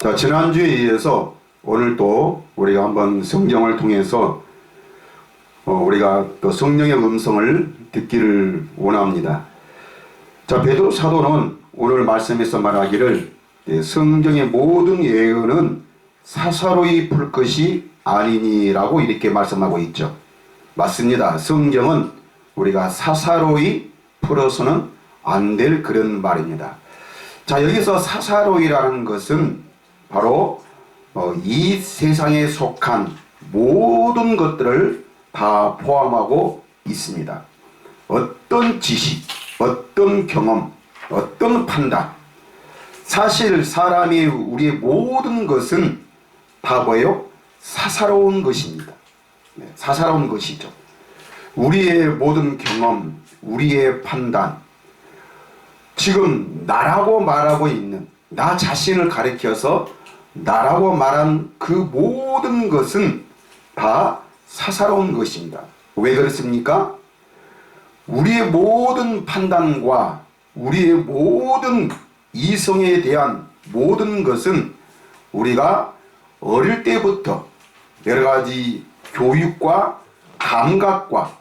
자, 지난주에 이어서 오늘 또 우리가 한번 성경을 통해서 우리가 또 성령의 음성을 듣기를 원합니다. 자, 베드로 사도는 오늘 말씀에서 말하기를 성경의 모든 예언은 사사로이 풀 것이 아니니라고 이렇게 말씀하고 있죠. 맞습니다. 성경은 우리가 사사로이 풀어서는 안 될 그런 말입니다. 자, 여기서 사사로이라는 것은 바로 이 세상에 속한 모든 것들을 다 포함하고 있습니다. 어떤 지식, 어떤 경험, 어떤 판단, 사실 사람이 우리의 모든 것은 다 뭐예요? 사사로운 것입니다. 네, 사사로운 것이죠. 우리의 모든 경험, 우리의 판단, 지금 나라고 말하고 있는 나 자신을 가리켜서 나라고 말한 그 모든 것은 다 사사로운 것입니다. 왜 그렇습니까? 우리의 모든 판단과 우리의 모든 이성에 대한 모든 것은 우리가 어릴 때부터 여러 가지 교육과 감각과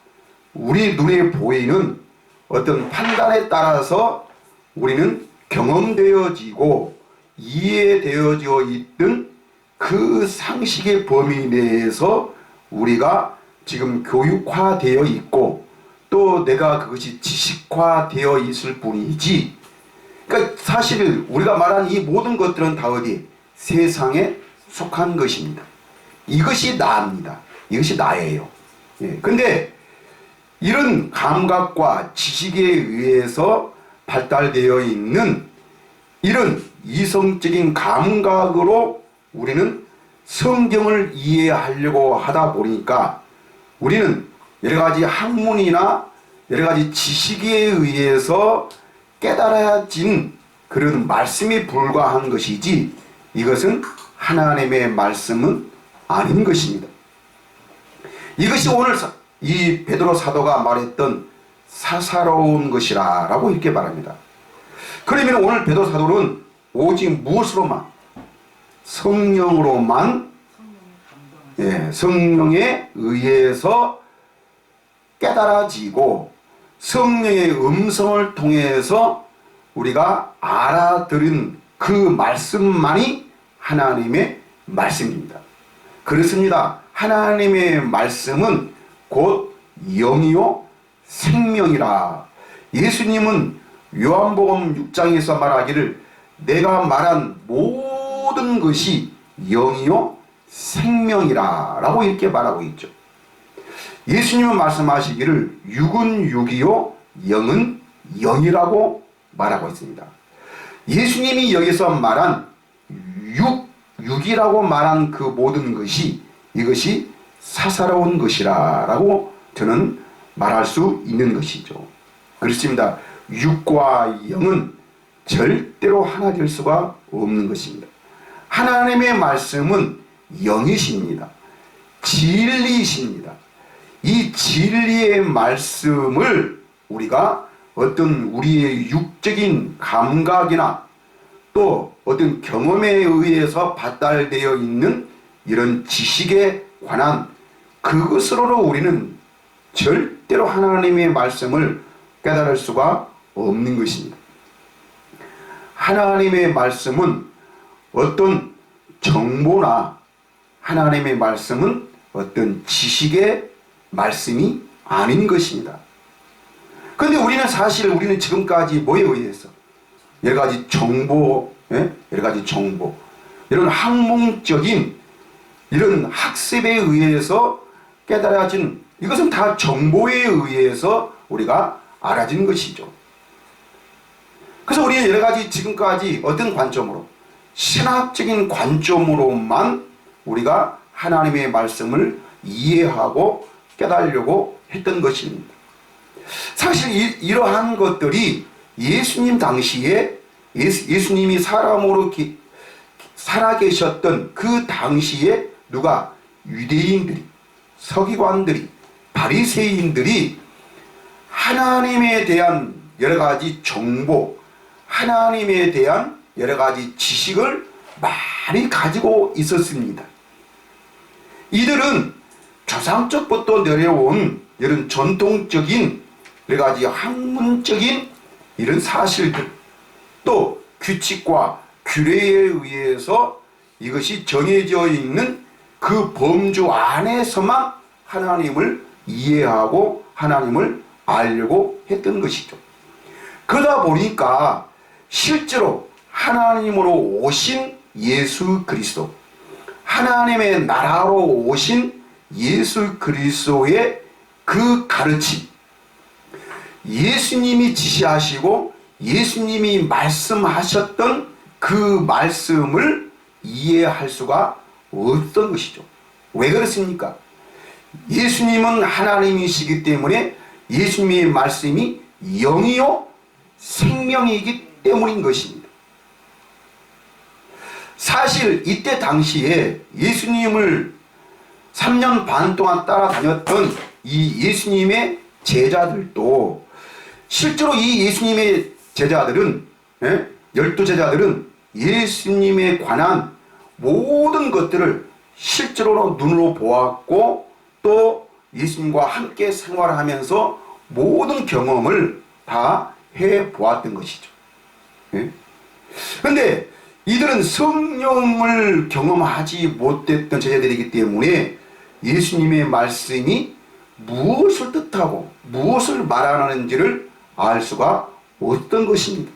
우리 눈에 보이는 어떤 판단에 따라서 우리는 경험되어지고 이해되어져 있던 그 상식의 범위 내에서 우리가 지금 교육화되어 있고 또 내가 그것이 지식화되어 있을 뿐이지, 그러니까 사실 우리가 말한 이 모든 것들은 다 어디? 세상에 속한 것입니다. 이것이 나입니다. 이것이 나예요. 근데 이런 감각과 지식에 의해서 발달되어 있는 이런 이성적인 감각으로 우리는 성경을 이해하려고 하다 보니까 우리는 여러 가지 학문이나 여러 가지 지식에 의해서 깨달아진 그런 말씀이 불과한 것이지 이것은 하나님의 말씀은 아닌 것입니다. 이것이 오늘 이 베드로 사도가 말했던 사사로운 것이라 라고 이렇게 말합니다. 그러면 오늘 베드로 사도는 오직 무엇으로만? 성령으로만, 성령에 의해서 깨달아지고 성령의 음성을 통해서 우리가 알아들은 그 말씀만이 하나님의 말씀입니다. 그렇습니다. 하나님의 말씀은 곧 영이요 생명이라. 예수님은 요한복음 6장에서 말하기를 내가 말한 모든 것이 영이요 생명이라 라고 이렇게 말하고 있죠. 예수님은 말씀하시기를 육은 육이요 영은 영이라고 말하고 있습니다. 예수님이 여기서 말한 육이라고 말한 그 모든 것이 이것이 사사로운 것이라 라고 저는 말할 수 있는 것이죠. 그렇습니다. 육과 영은 절대로 하나 될 수가 없는 것입니다. 하나님의 말씀은 영이십니다. 진리이십니다. 이 진리의 말씀을 우리가 어떤 우리의 육적인 감각이나 또 어떤 경험에 의해서 발달되어 있는 이런 지식에 관한 그것으로 우리는 절대로 하나님의 말씀을 깨달을 수가 없는 것입니다. 하나님의 말씀은 어떤 정보나 하나님의 말씀은 어떤 지식의 말씀이 아닌 것입니다. 그런데 우리는 지금까지 뭐에 의해서 여러 가지 정보, 이런 학문적인 이런 학습에 의해서 깨달아진 이것은 다 정보에 의해서 우리가 알아진 것이죠. 그래서 우리는 여러 가지 지금까지 어떤 관점으로 신학적인 관점으로만 우리가 하나님의 말씀을 이해하고 깨달으려고 했던 것입니다. 사실 이러한 것들이 예수님 당시에 예수님이 사람으로 살아계셨던 그 당시에 누가? 유대인들이, 서기관들이, 바리새인들이 하나님에 대한 여러 가지 정보, 하나님에 대한 여러 가지 지식을 많이 가지고 있었습니다. 이들은 조상적부터 내려온 이런 전통적인 여러 가지 학문적인 이런 사실들, 또 규칙과 규례에 의해서 이것이 정해져 있는 그 범주 안에서만 하나님을 이해하고 하나님을 알려고 했던 것이죠. 그러다 보니까 실제로 하나님으로 오신 예수 그리스도, 하나님의 나라로 오신 예수 그리스도의 그 가르침, 예수님이 지시하시고 예수님이 말씀하셨던 그 말씀을 이해할 수가 없던 것이죠. 왜 그렇습니까? 예수님은 하나님이시기 때문에 예수님의 말씀이 영이요 생명이기 때문인 것입니다. 사실 이때 당시에 예수님을 3년 반 동안 따라다녔던 이 예수님의 제자들도 실제로 이 예수님의 제자들은 12제자들은 예수님에 관한 모든 것들을 실제로 눈으로 보았고 또 예수님과 함께 생활하면서 모든 경험을 다 해보았던 것이죠. 그런데 이들은 성령을 경험하지 못했던 제자들이기 때문에 예수님의 말씀이 무엇을 뜻하고 무엇을 말하는지를 알 수가 없던 것입니다.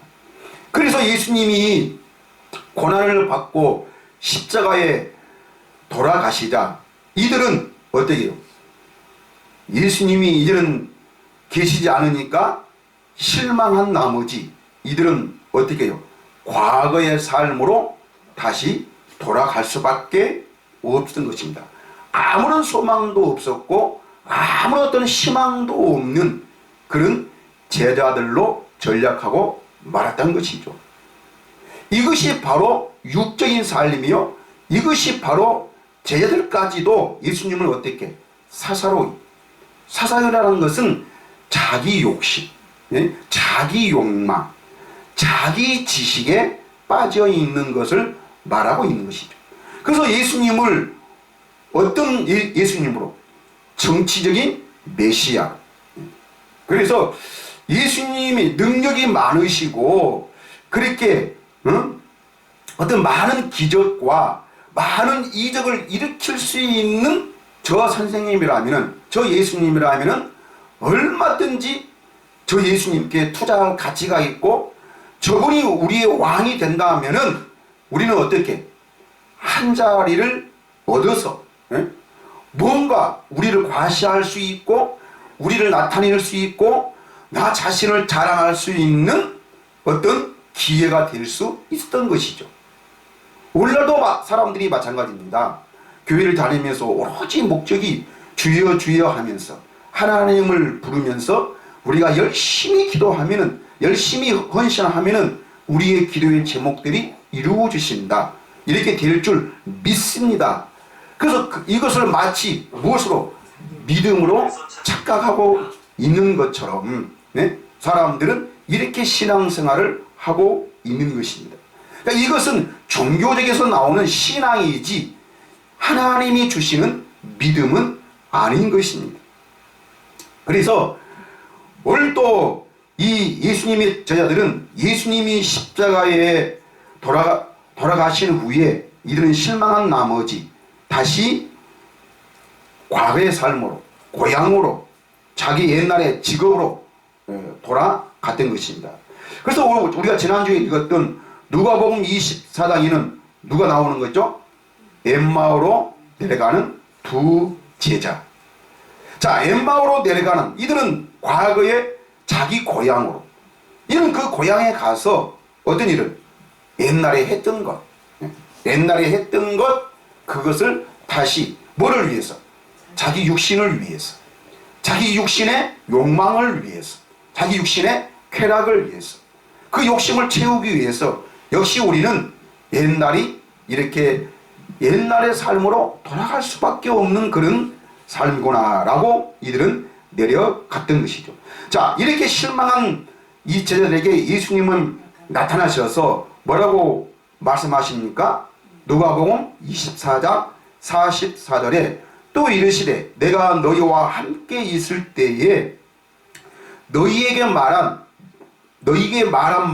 그래서 예수님이 고난을 받고 십자가에 돌아가시자 이들은 어떻게 해요? 예수님이 이제는 계시지 않으니까 실망한 나머지 이들은 어떻게 해요? 과거의 삶으로 다시 돌아갈 수밖에 없었던 것입니다. 아무런 소망도 없었고 아무런 어떤 희망도 없는 그런 제자들로 전락하고 말았던 것이죠. 이것이 바로 육적인 삶이요, 이것이 바로 제자들까지도 예수님을 어떻게 사사로이라는 것은 자기 욕심, 자기 욕망, 자기 지식에 빠져 있는 것을 말하고 있는 것이죠. 그래서 예수님을 어떤 예수님으로? 정치적인 메시아. 그래서 예수님이 능력이 많으시고 그렇게 어떤 많은 기적과 많은 이적을 일으킬 수 있는 저 선생님이라면은, 저 예수님이라면은 얼마든지 저 예수님께 투자할 가치가 있고 저분이 우리의 왕이 된다면은 우리는 어떻게 한 자리를 얻어서 뭔가 우리를 과시할 수 있고 우리를 나타낼 수 있고 나 자신을 자랑할 수 있는 어떤 기회가 될 수 있었던 것이죠. 오늘날도 사람들이 마찬가지입니다. 교회를 다니면서 오로지 목적이 주여 주여 하면서 하나님을 부르면서 우리가 열심히 기도하면은, 열심히 헌신하면은 우리의 기도의 제목들이 이루어지신다, 이렇게 될 줄 믿습니다. 그래서 이것을 마치 무엇으로? 믿음으로 착각하고 있는 것처럼 사람들은 이렇게 신앙생활을 하고 있는 것입니다. 그러니까 이것은 종교적에서 나오는 신앙이지 하나님이 주시는 믿음은 아닌 것입니다. 그래서 오늘 또 이 예수님의 제자들은 예수님이 십자가에 돌아가신 후에 이들은 실망한 나머지 다시 과거의 삶으로, 고향으로, 자기 옛날의 직업으로 돌아갔던 것입니다. 그래서 우리가 지난주에 읽었던 누가복음 24장에는 누가 나오는 거죠? 엠마오로 내려가는 두 제자. 자, 엠마오로 내려가는 이들은 과거에 자기 고향으로, 이는 그 고향에 가서 어떤 일을 옛날에 했던 것, 그것을 다시 뭐를 위해서? 자기 육신을 위해서, 자기 육신의 욕망을 위해서, 자기 육신의 쾌락을 위해서, 그 욕심을 채우기 위해서 역시 우리는 옛날이 이렇게 옛날의 삶으로 돌아갈 수밖에 없는 그런 삶이구나 라고 이들은 내려갔던 것이죠. 자, 이렇게 실망한 이 제자들에게 예수님은 나타나셔서 뭐라고 말씀하십니까? 누가복음 24장 44절에 또 이르시되 내가 너희와 함께 있을 때에 너희에게 말한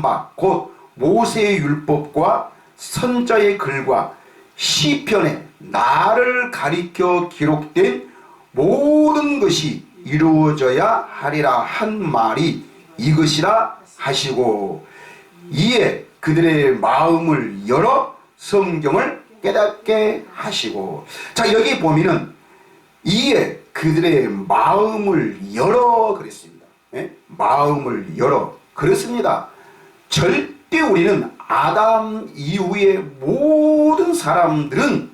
바 곧 모세의 율법과 선자의 글과 시편에 나를 가리켜 기록된 모든 것이 이루어져야 하리라 한 말이 이것이라 하시고 이에 그들의 마음을 열어 성경을 깨닫게 하시고. 자, 여기 보면은 이에 그들의 마음을 열어 그랬습니다. 예? 마음을 열어 그렇습니다. 절대 우리는 아담 이후의 모든 사람들은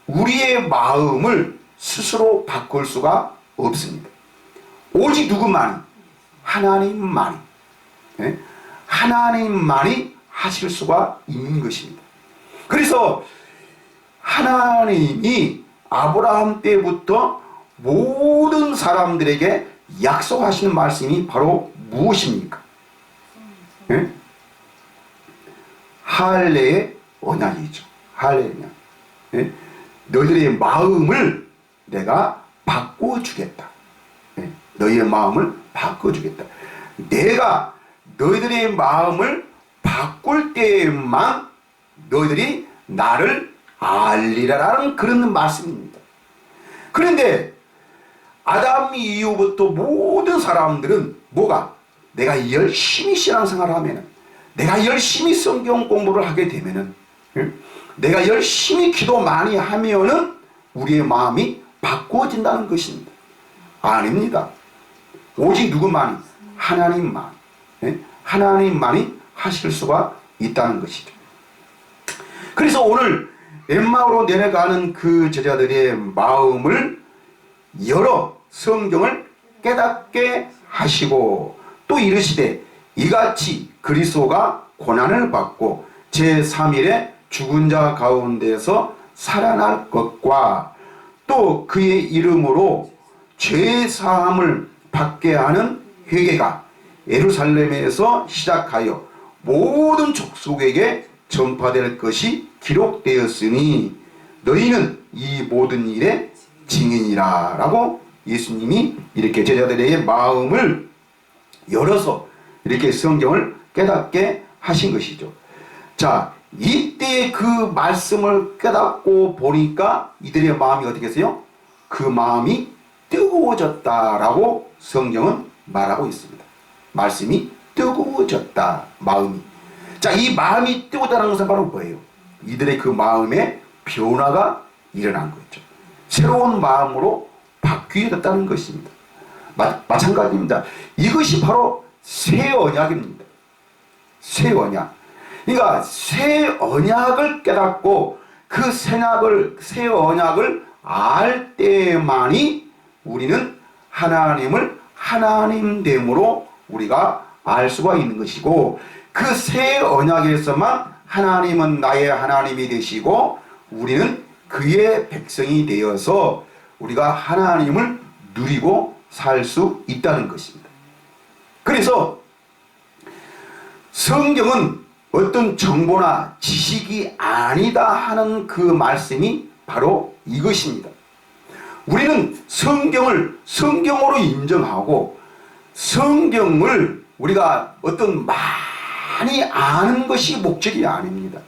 우리의 마음을 스스로 바꿀 수가 없습니다. 오직 누구만이? 하나님만이. 예? 하나님만이 하실 수가 있는 것입니다. 그래서 하나님이 아브라함 때부터 모든 사람들에게 약속하시는 말씀이 바로 무엇입니까? 예? 할례의 언약이죠. 할례의 언약. 예? 너희들의 마음을 내가 바꿔주겠다. 예? 너희의 마음을 바꿔주겠다. 내가 너희들의 마음을 바꿀 때에만 너희들이 나를 알리라라는 그런 말씀입니다. 그런데 아담 이후부터 모든 사람들은 뭐가? 내가 열심히 신앙생활을 하면은, 내가 열심히 성경 공부를 하게 되면은, 내가 열심히 기도 많이 하면은 우리의 마음이 바꾸어진다는 것입니다. 아닙니다. 오직 누구만이? 하나님만. 하나님만이 하실 수가 있다는 것이죠. 그래서 오늘 엠마오로 내려가는 그 제자들의 마음을 열어 성경을 깨닫게 하시고 또 이르시되 이같이 그리스도가 고난을 받고 제3일에 죽은 자 가운데서 살아날 것과 또 그의 이름으로 죄사함을 받게 하는 회개가 예루살렘에서 시작하여 모든 족속에게 전파될 것이 기록되었으니 너희는 이 모든 일의 증인이라 라고 예수님이 이렇게 제자들의 마음을 열어서 이렇게 성경을 깨닫게 하신 것이죠. 자, 이때 그 말씀을 깨닫고 보니까 이들의 마음이 어떻게 했어요? 그 마음이 뜨거워졌다라고 성경은 말하고 있습니다. 말씀이 뜨거워졌다, 마음이. 자, 이 마음이 뜨거워졌다는 것은 바로 뭐예요? 이들의 그 마음에 변화가 일어난 거죠. 새로운 마음으로 바뀌어졌다는 것입니다. 마찬가지입니다. 이것이 바로 새 언약입니다. 새 언약. 그러니까 새 언약을 깨닫고 그 새 언약을 알 때만이 우리는 하나님을 하나님됨으로 우리가 알 수가 있는 것이고, 그 새 언약에서만 하나님은 나의 하나님이 되시고 우리는 그의 백성이 되어서 우리가 하나님을 누리고 살 수 있다는 것입니다. 그래서 성경은 어떤 정보나 지식이 아니다 하는 그 말씀이 바로 이것입니다. 우리는 성경을 성경으로 인정하고 성경을 우리가 어떤 많이 아는 것이 목적이 아닙니다.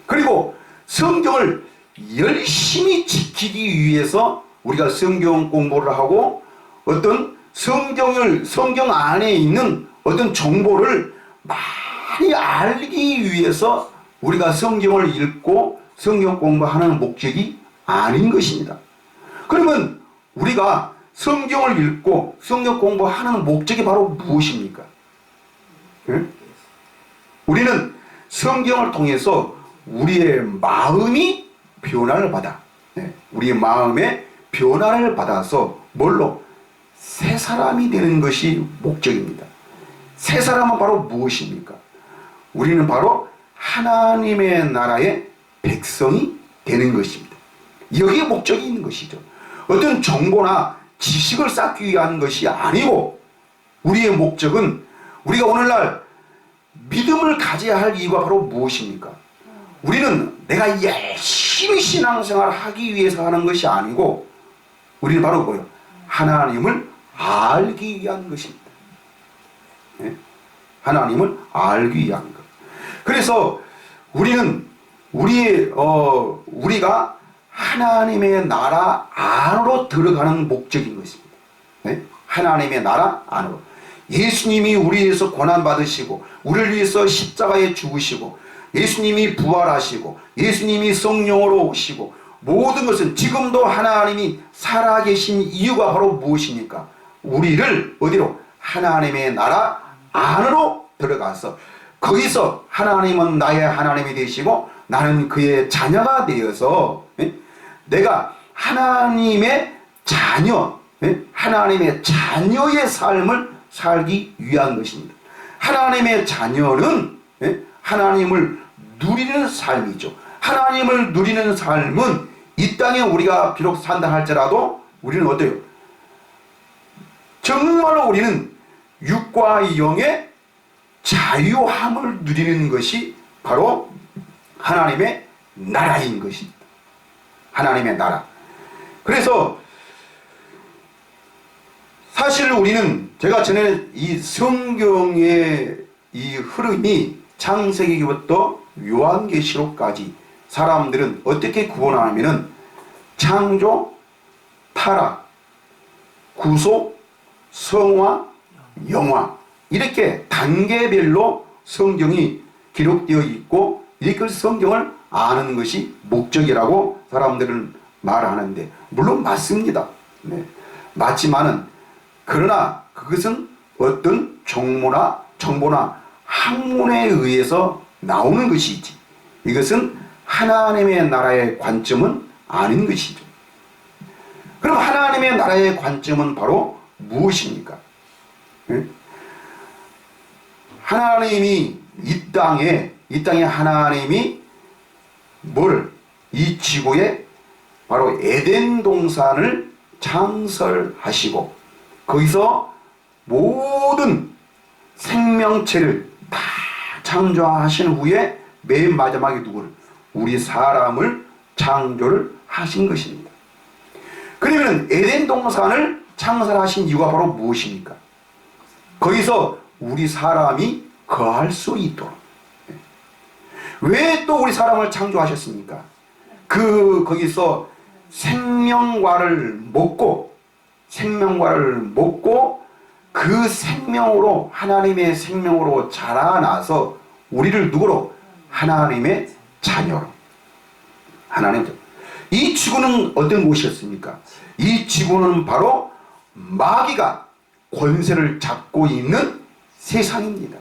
그리고 성경을 열심히 지키기 위해서 우리가 성경 공부를 하고 어떤 성경 안에 있는 어떤 정보를 많이 알기 위해서 우리가 성경을 읽고 성경 공부하는 목적이 아닌 것입니다. 그러면 우리가 성경을 읽고 성경 공부하는 목적이 바로 무엇입니까? 응? 우리는 성경을 통해서 우리의 마음이 변화를 받아, 우리의 마음에 변화를 받아서 뭘로? 새 사람이 되는 것이 목적입니다. 새 사람은 바로 무엇입니까? 우리는 바로 하나님의 나라의 백성이 되는 것입니다. 여기에 목적이 있는 것이죠. 어떤 정보나 지식을 쌓기 위한 것이 아니고 우리의 목적은 우리가 오늘날 믿음을 가져야 할 이유가 바로 무엇입니까? 우리는 내가 열심히 신앙생활을 하기 위해서 하는 것이 아니고 우리는 바로 뭐예요? 하나님을 알기 위한 것입니다. 네? 하나님을 알기 위한 것. 그래서 우리는 우리가 하나님의 나라 안으로 들어가는 목적인 것입니다. 네? 하나님의 나라 안으로. 예수님이 우리를 위해서 고난받으시고 우리를 위해서 십자가에 죽으시고 예수님이 부활하시고 예수님이 성령으로 오시고 모든 것은 지금도 하나님이 살아계신 이유가 바로 무엇입니까? 우리를 어디로? 하나님의 나라 안으로 들어가서 거기서 하나님은 나의 하나님이 되시고 나는 그의 자녀가 되어서 내가 하나님의 자녀, 하나님의 자녀의 삶을 살기 위한 것입니다. 하나님의 자녀는 하나님을 누리는 삶이죠. 하나님을 누리는 삶은 이 땅에 우리가 비록 산다 할지라도 우리는 어때요? 정말로 우리는 육과 영의 자유함을 누리는 것이 바로 하나님의 나라인 것입니다. 하나님의 나라. 그래서 사실 우리는 제가 전에 이 성경의 이 흐름이 창세기부터 요한계시록까지 사람들은 어떻게 구분하냐면은 창조, 타락, 구속, 성화, 영화 이렇게 단계별로 성경이 기록되어 있고 이렇게 성경을 아는 것이 목적이라고 사람들은 말하는데 물론 맞습니다. 네. 맞지만은 그러나 그것은 어떤 정보나 학문에 의해서 나오는 것이지 이것은 하나님의 나라의 관점은 아닌 것이죠. 그럼 하나님의 나라의 관점은 바로 무엇입니까? 네? 하나님이 이 땅에 하나님이 이 지구에 바로 에덴 동산을 창설하시고 거기서 모든 생명체를 다 창조하신 후에 맨 마지막에 누구를? 우리 사람을 창조를 하신 것입니다. 그러면 에덴 동산을 창설하신 이유가 바로 무엇입니까? 거기서 우리 사람이 거할 수 있도록. 왜 또 우리 사람을 창조하셨습니까? 거기서 생명과를 먹고 그 생명으로 하나님의 생명으로 자라나서 우리를 누구로? 하나님의 자녀로. 이 지구는 어떤 곳이었습니까? 이 지구는 바로 마귀가 권세를 잡고 있는 세상입니다.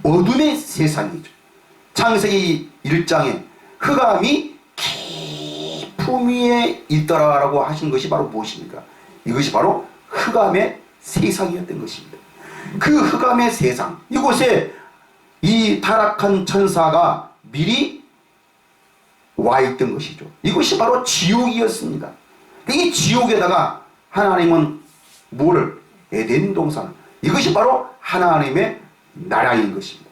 어둠의 세상이죠. 창세기 1장에 흑암이 깊음 위에 있더라라고 하신 것이 바로 무엇입니까? 이것이 바로 흑암의 세상이었던 것입니다. 그 흑암의 세상, 이곳에 이 타락한 천사가 미리 와 있던 것이죠. 이것이 바로 지옥이었습니다. 이 지옥에다가 하나님은 뭐를? 에덴 동산. 이것이 바로 하나님의 나라인 것입니다.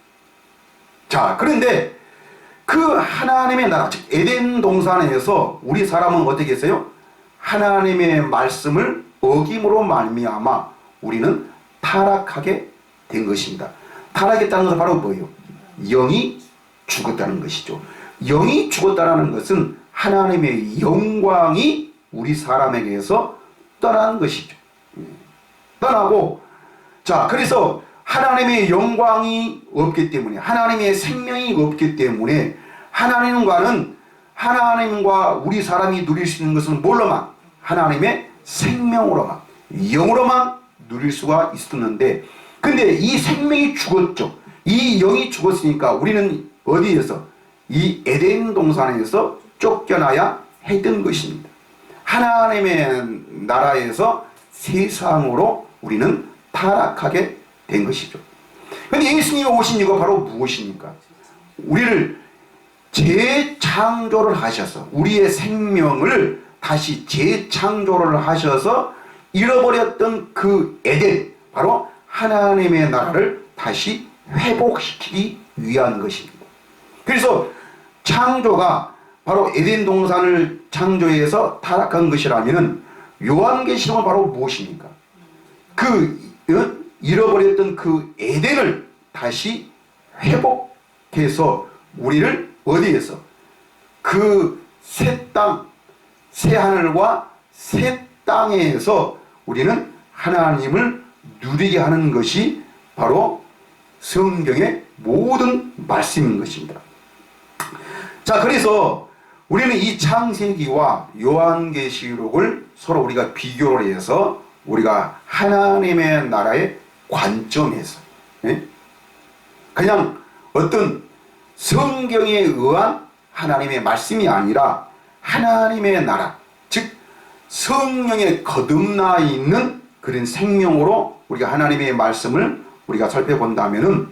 자, 그런데 그 하나님의 나라, 즉 에덴 동산에서 우리 사람은 어떻게 했어요? 하나님의 말씀을 어김으로 말미암아 우리는 타락하게 된 것입니다. 타락했다는 것은 바로 뭐예요? 영이 죽었다는 것이죠. 영이 죽었다는 것은 하나님의 영광이 우리 사람에게서 떠난 것이죠. 떠나고, 자, 그래서 하나님의 영광이 없기 때문에, 하나님의 생명이 없기 때문에 하나님과 우리 사람이 누릴 수 있는 것은 뭘로만? 하나님의 생명으로만, 영으로만 누릴 수가 있었는데, 근데 이 생명이 죽었죠. 이 영이 죽었으니까 우리는 어디에서? 이 에덴 동산에서 쫓겨나야 했던 것입니다. 하나님의 나라에서 세상으로 우리는 타락하게 된 것이죠. 그런데 예수님이 오신 이유가 바로 무엇입니까? 우리를 재창조를 하셔서 우리의 생명을 다시 재창조를 하셔서 잃어버렸던 그 에덴, 바로 하나님의 나라를 다시 회복시키기 위한 것입니다. 그래서 창조가 바로 에덴 동산을 창조해서 타락한 것이라면 요한계시록은 바로 무엇입니까? 잃어버렸던 그 에덴을 다시 회복해서 우리를 어디에서? 그 새 땅, 새 하늘과 새 땅에서 우리는 하나님을 누리게 하는 것이 바로 성경의 모든 말씀인 것입니다. 자, 그래서 우리는 이 창세기와 요한계시록을 서로 우리가 비교를 해서 우리가 하나님의 나라의 관점에서 그냥 어떤 성경에 의한 하나님의 말씀이 아니라 하나님의 나라, 즉 성령에 거듭나 있는 그런 생명으로 우리가 하나님의 말씀을 우리가 살펴본다면은,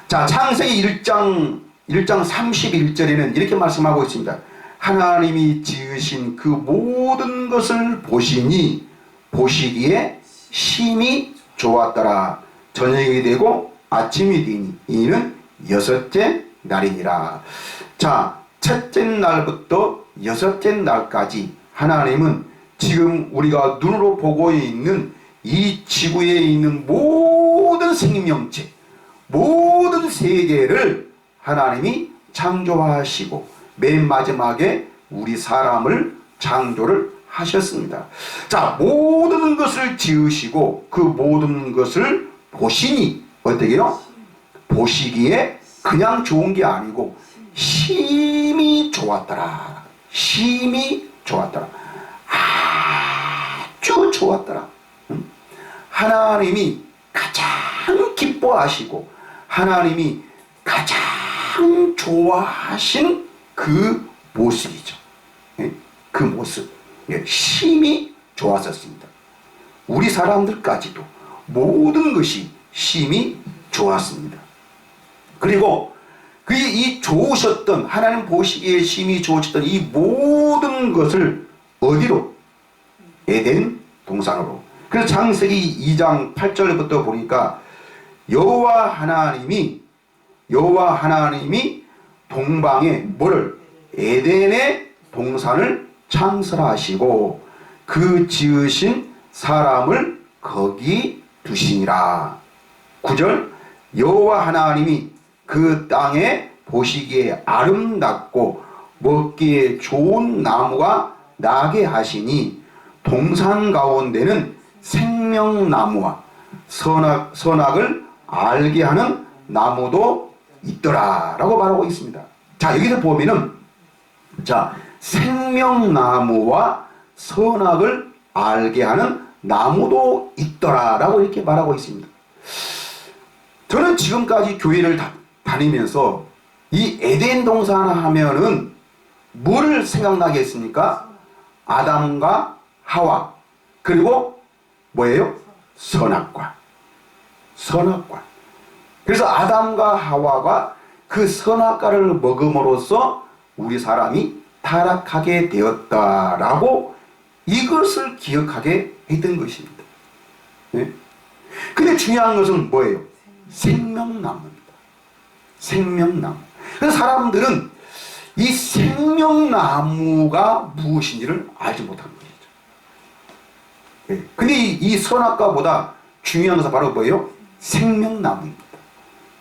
자, 창세기 1장 31절에는 이렇게 말씀하고 있습니다. 하나님이 지으신 그 모든 것을 보시니 보시기에 심히 좋았더라. 저녁이 되고 아침이 되니 이는 여섯째 날이니라. 자, 첫째 날부터 여섯째 날까지 하나님은 지금 우리가 눈으로 보고 있는 이 지구에 있는 모든 생명체, 모든 세계를 하나님이 창조하시고 맨 마지막에 우리 사람을 창조를 하셨습니다. 자, 모든 것을 지으시고 그 모든 것을 보시니 어떻게요? 보시기에 그냥 좋은 게 아니고 심히 좋았더라. 심히 좋았더라. 아주 좋았더라. 하나님이 가장 기뻐하시고 하나님이 가장 좋아하신 그 모습이죠. 그 모습. 심히 좋았었습니다. 우리 사람들까지도 모든 것이 심히 좋았습니다. 그리고 이 좋으셨던, 하나님 보시기에 심히 좋으셨던 이 모든 것을 어디로? 에덴 동산으로. 그래서 창세기 2장 8절부터 보니까 여호와 하나님이 동방에 뭐를? 에덴의 동산을 창설하시고 그 지으신 사람을 거기 두시니라. 9절, 여호와 하나님이 그 땅에 보시기에 아름답고 먹기에 좋은 나무가 나게 하시니 동산 가운데는 생명나무와 선악을 알게 하는 나무도 있더라 라고 말하고 있습니다. 자, 여기서 보면은, 자, 생명나무와 선악을 알게 하는 나무도 있더라 라고 이렇게 말하고 있습니다. 저는 지금까지 교회를 다니면서 이 에덴 동산 하면은 뭐를 생각나게 했습니까? 아담과 하와, 그리고 뭐예요? 선악과. 그래서 아담과 하와가 그 선악과를 먹음으로써 우리 사람이 타락하게 되었다라고 이것을 기억하게 했던 것입니다. 근데 중요한 것은 뭐예요? 생명나무입니다. 생명나무. 그래서 사람들은 이 생명나무가 무엇인지를 알지 못하는 것이죠. 근데 이 선악과보다 중요한 것은 바로 뭐예요? 생명나무입니다.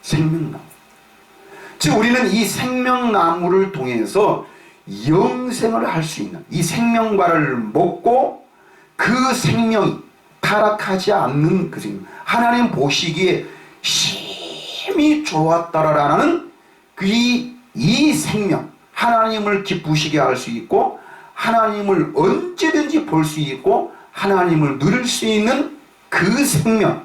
생명나무. 즉 우리는 이 생명나무를 통해서 영생을 할 수 있는, 이 생명과를 먹고 그 생명이 타락하지 않는 그 생명, 하나님 보시기에 심히 좋았다라는 이 생명, 하나님을 기쁘시게 할 수 있고 하나님을 언제든지 볼 수 있고 하나님을 누릴 수 있는 그 생명,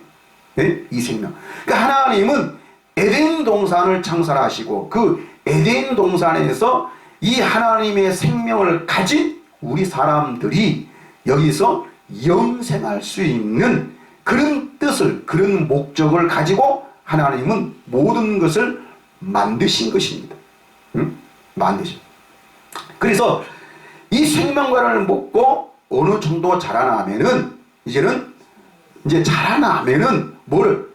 이 생명. 그러니까 하나님은 에덴 동산을 창설하시고 그 에덴 동산에서 이 하나님의 생명을 가진 우리 사람들이 여기서 영생할 수 있는 그런 뜻을, 그런 목적을 가지고 하나님은 모든 것을 만드신 것입니다. 만드신. 그래서 이 생명과를 먹고 어느 정도 자라나면은 이제 자라나면은 뭐를?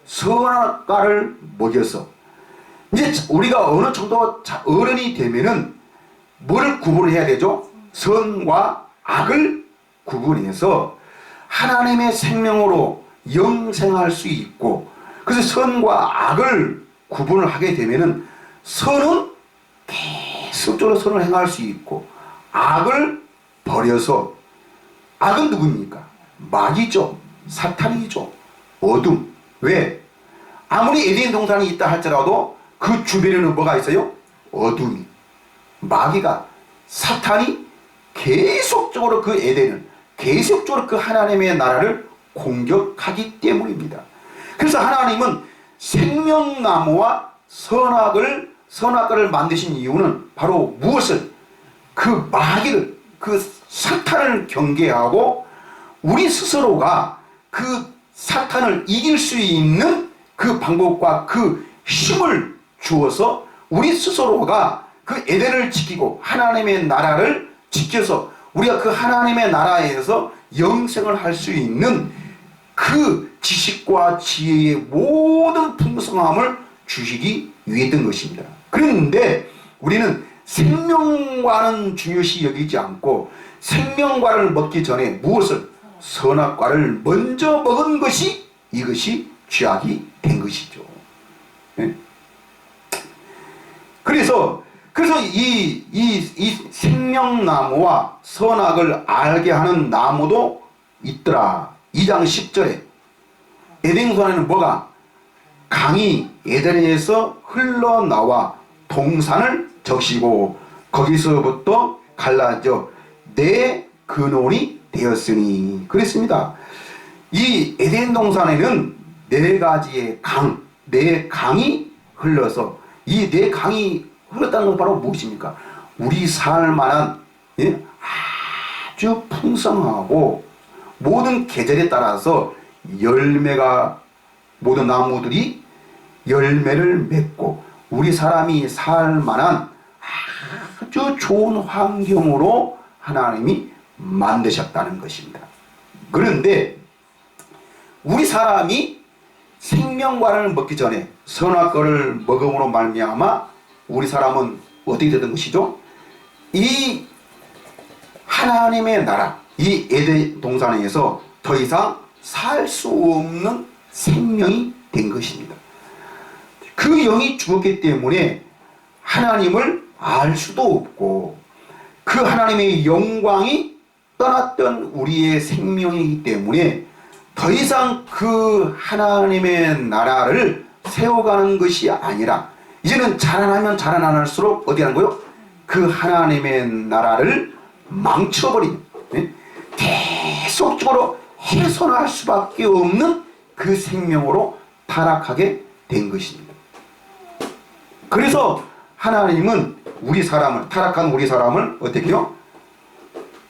선악과를 먹여서 이제 우리가 어느 정도 어른이 되면은 뭐를 구분해야 되죠? 선과 악을 구분해서 하나님의 생명으로 영생할 수 있고, 그래서 선과 악을 구분을 하게 되면은 선은 계속적으로 선을 행할 수 있고, 악을 버려서, 악은 누굽니까? 마귀죠. 사탄이죠. 어둠. 왜? 아무리 에덴 동산이 있다 할지라도 그 주변에는 뭐가 있어요? 어둠이. 마귀가, 사탄이 계속적으로 그 에덴을, 계속적으로 그 하나님의 나라를 공격하기 때문입니다. 그래서 하나님은 생명나무와 선악과를 만드신 이유는 바로 무엇을? 그 마귀를, 그 사탄을 경계하고 우리 스스로가 그 사탄을 이길 수 있는 그 방법과 그 힘을 주어서 우리 스스로가 그 에덴을 지키고 하나님의 나라를 지켜서 우리가 그 하나님의 나라에서 영생을 할 수 있는 그 지식과 지혜의 모든 풍성함을 주시기 위했던 것입니다. 그런데 우리는 생명과는 중요시 여기지 않고 생명과를 먹기 전에 무엇을? 선악과를 먼저 먹은 것이 이것이 죄악이 된 것이죠. 네? 그래서 이 생명나무와 선악을 알게 하는 나무도 있더라. 2장 10절에 에덴동산에는 뭐가? 강이 에덴에서 흘러나와 동산을 적시고 거기서부터 갈라져 네 근원이 되었으니. 그랬습니다. 이 에덴 동산에는 네 가지의 네 강이 흘러서, 이 네 강이 흘렀다는 건 바로 무엇입니까? 우리 살만한, 예? 아주 풍성하고 모든 계절에 따라서 열매가, 모든 나무들이 열매를 맺고 우리 사람이 살만한 아주 좋은 환경으로 하나님이 만드셨다는 것입니다. 그런데 우리 사람이 생명과를 먹기 전에 선악과를 먹음으로 말미암아 우리 사람은 어떻게 되는 것이죠? 이 하나님의 나라, 이 에덴 동산에서 더 이상 살 수 없는 생명이 된 것입니다. 그 영이 죽었기 때문에 하나님을 알 수도 없고 그 하나님의 영광이 떠났던 우리의 생명이기 때문에 더 이상 그 하나님의 나라를 세워가는 것이 아니라 이제는 자라나면 자라날수록 어디 하는 거요? 그 하나님의 나라를 망쳐버린, 계속적으로 훼손할 수밖에 없는 그 생명으로 타락하게 된 것입니다. 그래서 하나님은 우리 사람을, 타락한 우리 사람을 어떻게 해요?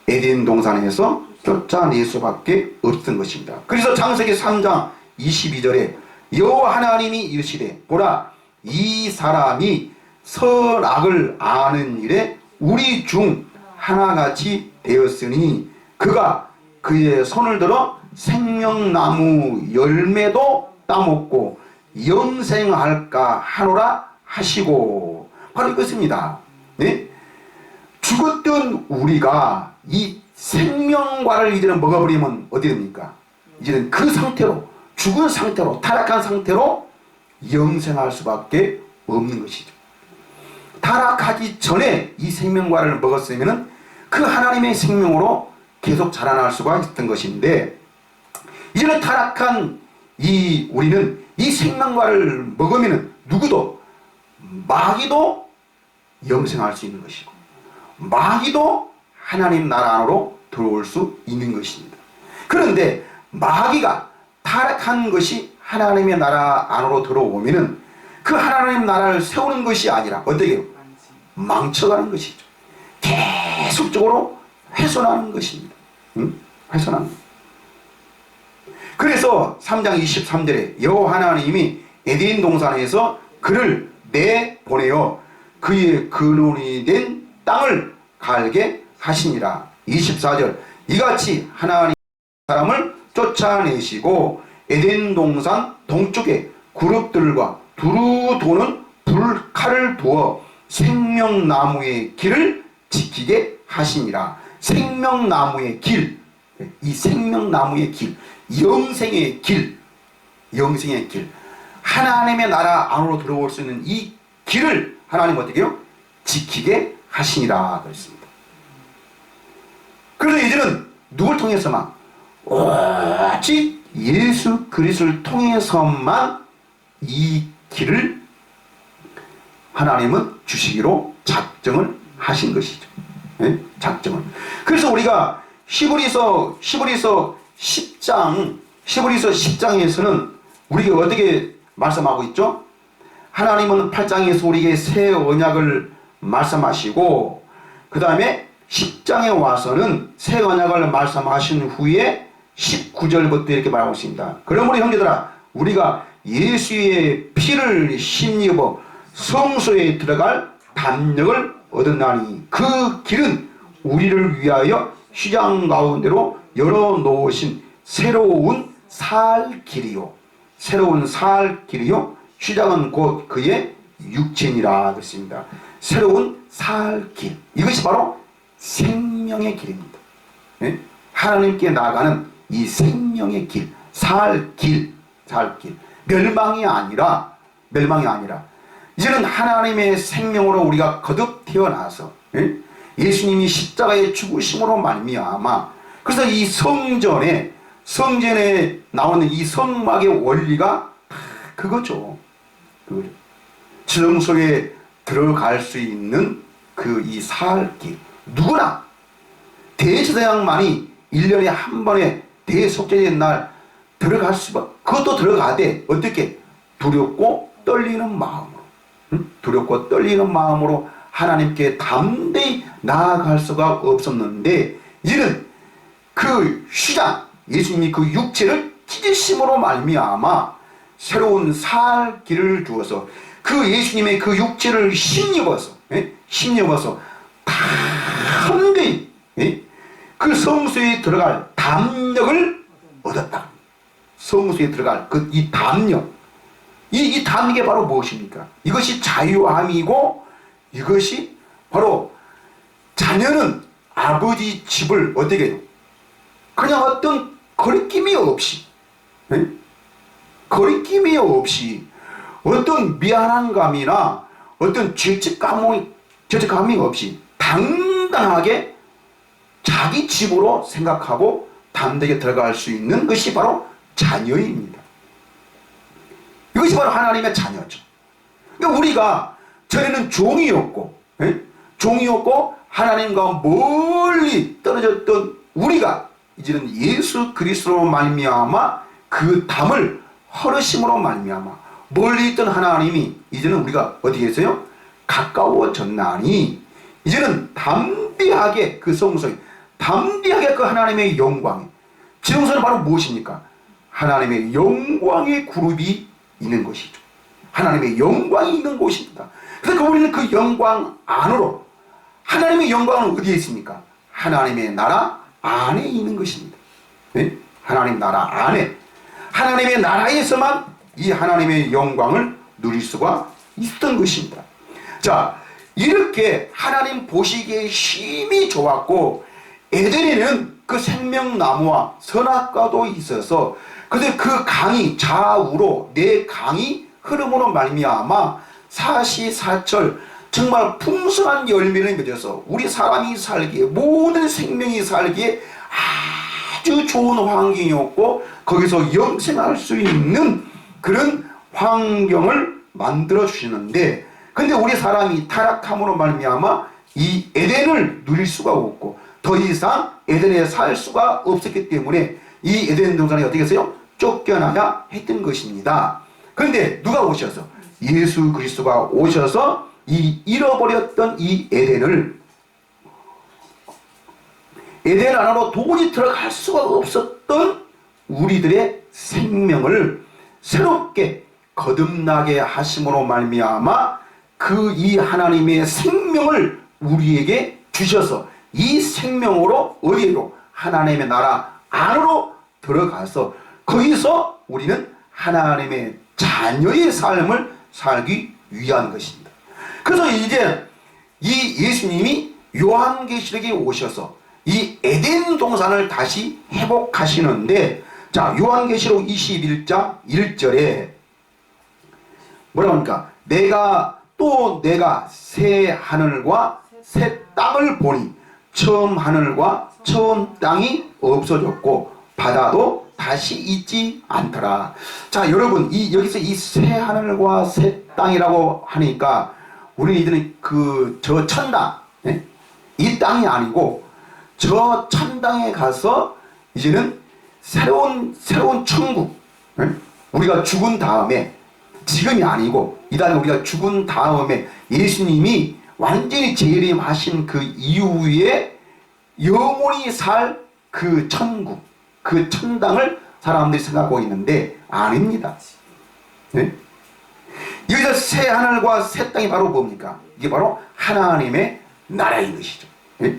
에덴 동산에서 쫓아낼 수밖에 없던 것입니다. 그래서 창세기 3장 22절에 여호와 하나님이 이르시되 보라 이 사람이 선악을 아는 일에 우리 중 하나같이 되었으니 그가 그의 손을 들어 생명나무 열매도 따먹고 영생할까 하노라 하시고. 바로 이것입니다. 네? 죽었던 우리가 이 생명과를 이제는 먹어버리면 어떻게 됩니까? 이제는 그 상태로, 죽은 상태로, 타락한 상태로 영생할 수밖에 없는 것이죠. 타락하기 전에 이 생명과를 먹었으면 그 하나님의 생명으로 계속 자라날 수가 있었던 것인데, 이제는 타락한 우리는 이 생명과를 먹으면 누구도, 마귀도 영생할 수 있는 것이고 마귀도 하나님 나라 안으로 들어올 수 있는 것입니다. 그런데 마귀가 타락한 것이 하나님의 나라 안으로 들어오면은 그 하나님 나라를 세우는 것이 아니라 어떻게 해요? 망쳐가는 것이죠. 계속적으로 훼손하는 것입니다. 훼손하는 것. 그래서 3장 23절에 여호와 하나님이 에덴 동산에서 그를 내보내어 그의 근원이 된 땅을 갈게 하시니라. 24절 이같이 하나님 사람을 쫓아내시고 에덴 동산 동쪽에 그룹들과 두루 도는 칼을 두어 생명나무의 길을 지키게 하시니라. 생명나무의 길, 이 생명나무의 길, 영생의 길, 영생의 길, 하나님의 나라 안으로 들어올 수 있는 이 길을 하나님 어떻게 해요? 지키게 하시니라 그랬습니다. 그래서 이제는 누굴 통해서만? 오직 예수 그리스도를 통해서만 이 길을 하나님은 주시기로 작정을 하신 것이죠. 네? 작정을. 그래서 우리가 히브리서 10장에서는 우리가 어떻게 말씀하고 있죠? 하나님은 8장에서 우리에게 새 언약을 말씀하시고, 그 다음에 10장에 와서는 새 언약을 말씀하신 후에 19절부터 이렇게 말하고 있습니다. 그러므로 형제들아, 우리가 예수의 피를 힘입어 성소에 들어갈 담력을 얻었나니 그 길은 우리를 위하여 휘장 가운데로 열어놓으신 새로운 살 길이요. 새로운 살 길이요. 휘장은 곧 그의 육체니라 그랬습니다. 새로운 살 길. 이것이 바로 생명의 길입니다. 네? 하나님께 나아가는 이 생명의 길, 살 길, 살 길. 멸망이 아니라 이제는 하나님의 생명으로 우리가 거듭 태어나서 예수님이 십자가의 죽으심으로 말미암아, 그래서 이 성전에 나오는 이 성막의 원리가 그거죠. 지성소에 들어갈 수 있는 그 이 살길, 누구나 대제사장만이 1년에 한 번에 대속죄의 날 들어갈 수밖에, 그것도 들어가되 어떻게? 두렵고 떨리는 마음으로, 두렵고 떨리는 마음으로 하나님께 담대히 나아갈 수가 없었는데, 이제는 그 휘장, 예수님이 그 육체를 찢으심으로 말미암아 새로운 살 길을 주어서 그 예수님의 그 육체를 힘입어서 담대히 그 성소에 들어갈 담력을 얻었다. 성소에 들어갈 그 이 담력, 이 담력이 바로 무엇입니까? 이것이 자유함이고, 이것이 바로 자녀는 아버지 집을 어떻게 해요? 그냥 어떤 거리낌이 없이 어떤 미안한 감이나 어떤 죄책감이 없이 당당하게 자기 집으로 생각하고 담대하게 들어갈 수 있는 것이 바로 자녀입니다. 이것이 바로 하나님의 자녀죠. 그러니까 우리가 전에는 종이었고 하나님과 멀리 떨어졌던 우리가 이제는 예수 그리스도로 말미암아 그 담을 허르심으로 말미암아 멀리 있던 하나님이 이제는 우리가 어디에 있어요? 가까워졌나니 이제는 담대하게 그 성소에 담대하게 그 하나님의 영광이, 지성소는 바로 무엇입니까? 하나님의 영광의 그룹이 있는 것이죠. 하나님의 영광이 있는 곳입니다. 그래서 우리는 그 영광 안으로, 하나님의 영광은 어디에 있습니까? 하나님의 나라 안에 있는 것입니다. 네? 하나님 나라 안에, 하나님의 나라에서만 이 하나님의 영광을 누릴 수가 있던 것입니다. 자, 이렇게 하나님 보시기에 힘이 좋았고, 에덴에는 그 생명나무와 선악과도 있어서, 근데 그 강이 좌우로 네 강이 흐름으로 말미암아 사시사철 정말 풍성한 열매를 맺어서 우리 사람이 살기에, 모든 생명이 살기에 아주 좋은 환경이었고, 거기서 영생할 수 있는 그런 환경을 만들어 주시는데, 근데 우리 사람이 타락함으로 말미암아 이 에덴을 누릴 수가 없고 더 이상 에덴에 살 수가 없었기 때문에 이 에덴 동산에 어떻게 했어요? 쫓겨나야 했던 것입니다. 그런데 누가 오셔서, 예수 그리스도가 오셔서 이 잃어버렸던 이 에덴을, 에덴 안으로 도무지 들어갈 수가 없었던 우리들의 생명을 새롭게 거듭나게 하심으로 말미암아 그 이 하나님의 생명을 우리에게 주셔서 이 생명으로 어디로? 하나님의 나라 안으로 들어가서 거기서 우리는 하나님의 자녀의 삶을 살기 위한 것입니다. 그래서 이제 이 예수님이 요한계시록에 오셔서 이 에덴 동산을 다시 회복하시는데, 자, 요한계시록 21장 1절에 뭐라고 합니까? 내가 새 하늘과 새 땅을 보니 처음 하늘과 처음 땅이 없어졌고 바다도 다시 있지 않더라. 자, 여러분, 여기서 이 새 하늘과 새 땅이라고 하니까 우리 이들은 저 천당, 예? 이 땅이 아니고 저 천당에 가서 이제는 새로운 천국, 예? 우리가 죽은 다음에, 지금이 아니고 이 다음에 우리가 죽은 다음에 예수님이 완전히 재림하신 그 이후에 영원히 살 그 천국, 그 천당을 사람들이 생각하고 있는데 아닙니다. 네? 여기서 새 하늘과 새 땅이 바로 뭡니까? 이게 바로 하나님의 나라인 것이죠. 네?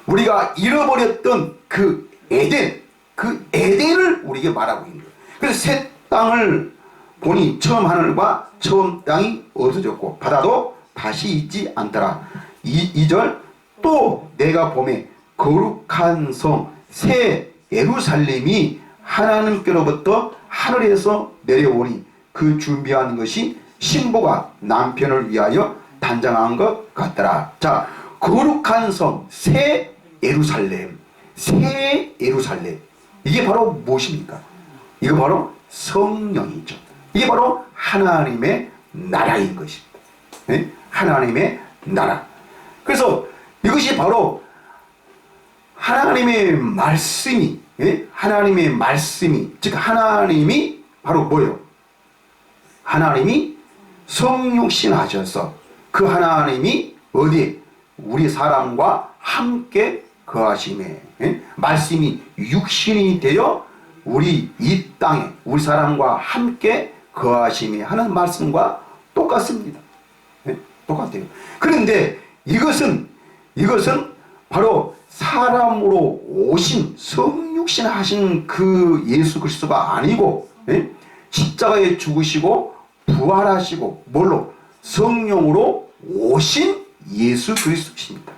우리가 잃어버렸던 그 에덴을 우리에게 말하고 있는 거예요. 그래서 새 땅을 보니 처음 하늘과 처음 땅이 없어졌고 바다도 다시 있지 않더라. 2절, 또 내가 보매 거룩한 성 새 예루살렘이 하나님께로부터 하늘에서 내려오니 그 준비한 것이 신부가 남편을 위하여 단장한 것 같더라. 자, 거룩한 성 새 예루살렘, 새 예루살렘, 이게 바로 무엇입니까? 이거 바로 성령이죠. 이게 바로 하나님의 나라인 것입니다. 네? 하나님의 나라. 그래서 이것이 바로 하나님의 말씀이, 예? 하나님의 말씀이, 즉 하나님이 바로 뭐예요? 하나님이 성육신 하셔서 그 하나님이 어디에? 우리 사람과 함께 거하심에, 예? 말씀이 육신이 되어 우리 이 땅에 우리 사람과 함께 거하심이 하는 말씀과 똑같습니다. 네? 똑같아요. 그런데 이것은 바로 사람으로 오신 성육신 하신 그 예수 그리스도가 아니고, 네? 십자가에 죽으시고 부활하시고 뭘로? 성령으로 오신 예수 그리스도십니다.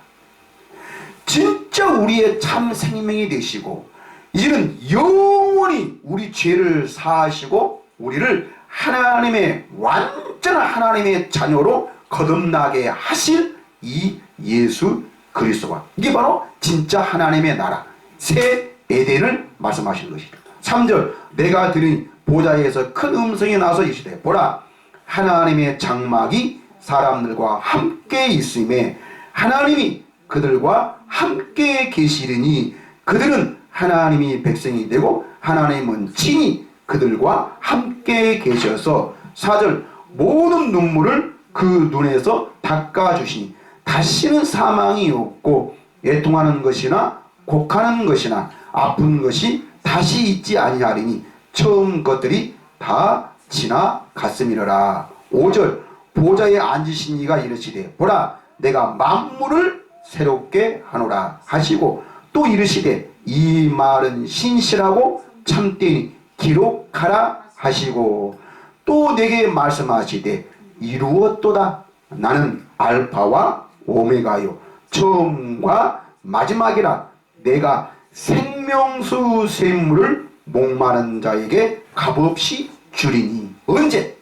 진짜 우리의 참 생명이 되시고 이제는 영원히 우리 죄를 사하시고 우리를 하나님의 완전한 하나님의 자녀로 거듭나게 하실 이 예수 그리스도가, 이게 바로 진짜 하나님의 나라 새 에덴을 말씀하시는 것이죠. 3절, 내가 들으니 보좌에서 큰 음성이 나서 이르시되 보라 하나님의 장막이 사람들과 함께 있음에 하나님이 그들과 함께 계시리니 그들은 하나님이 백성이 되고 하나님은 친히 그들과 함께 계셔서 4절, 모든 눈물을 그 눈에서 닦아주시니 다시는 사망이 없고 애통하는 것이나 곡하는 것이나 아픈 것이 다시 있지 아니하리니 처음 것들이 다 지나갔음이로라. 5절, 보좌에 앉으신 이가 이르시되 보라 내가 만물을 새롭게 하노라 하시고 또 이르시되 이 말은 신실하고 참되니 기록하라 하시고 또 내게 말씀하시되 이루었도다. 나는 알파와 오메가요 처음과 마지막이라. 내가 생명수 샘물을 목마른 자에게 값없이 주리니. 언제?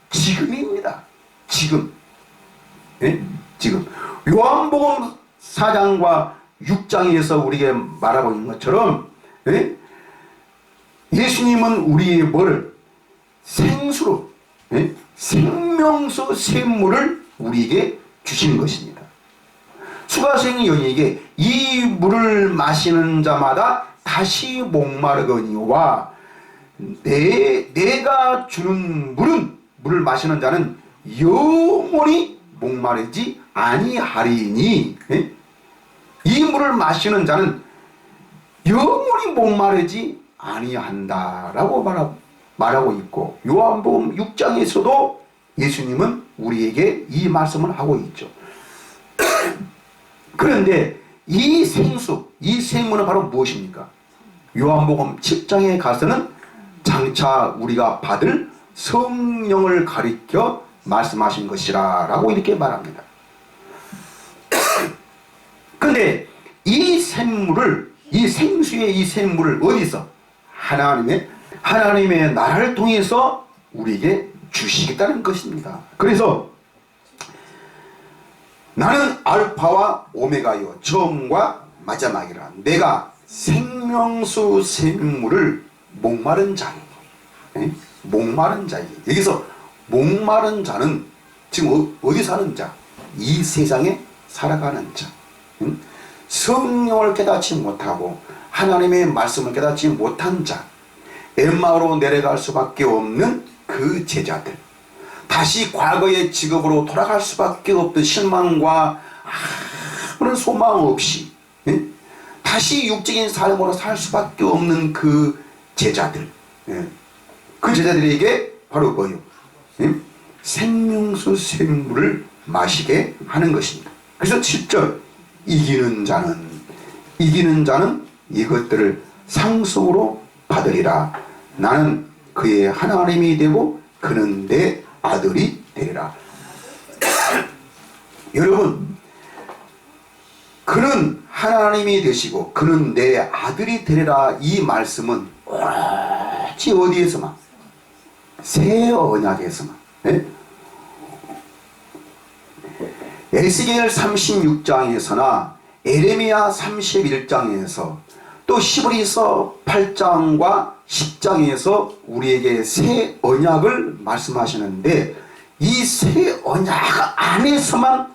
지금입니다. 지금. 네? 지금. 요한복음 4장과 6장에서 우리에게 말하고 있는 것처럼, 네? 예수님은 우리의 뭐를? 생수로, 네? 생명수 샘물을 우리에게 주시는 것입니다. 수가생이 여인에게 이 물을 마시는 자마다 다시 목마르거니와 내가 주는 물을 마시는 자는 영원히 목마르지 아니하리니. 네? 이 물을 마시는 자는 영원히 목마르지 아니한다라고 말하고 있고, 요한복음 6장에서도 예수님은 우리에게 이 말씀을 하고 있죠. 그런데 이 생수, 이 샘물은 바로 무엇입니까? 요한복음 7장에 가서는 장차 우리가 받을 성령을 가리켜 말씀하신 것이라 라고 이렇게 말합니다. 근데 이 샘물을, 이 생수의 이 샘물을 어디서? 하나님의 나라를 통해서 우리에게 주시겠다는 것입니다. 그래서 나는 알파와 오메가요 처음과 마지막이라. 내가 생명수 샘물을 목마른 자에게, 목마른 자에게. 여기서 목마른 자는 지금 어디 사는 자? 이 세상에 살아가는 자. 성령을 깨닫지 못하고 하나님의 말씀을 깨닫지 못한 자, 엠마오로 내려갈 수밖에 없는 그 제자들, 다시 과거의 직업으로 돌아갈 수밖에 없던 실망과 아무런 소망 없이 다시 육적인 삶으로 살 수밖에 없는 그 제자들, 그 제자들에게 바로 뭐요? 생명수 샘물을 마시게 하는 것입니다. 그래서 7절, 이기는 자는 이것들을 상속으로 받으리라. 나는 그의 하나님이 되고 그는 내 아들이 되리라. 여러분, 그는 하나님이 되시고 그는 내 아들이 되리라. 이 말씀은 오로지 어디에서만? 새 언약에서만. 에스겔 36장에서나 에레미야 31장에서 또 히브리서 8장과 10장에서 우리에게 새 언약을 말씀하시는데, 이 새 언약 안에서만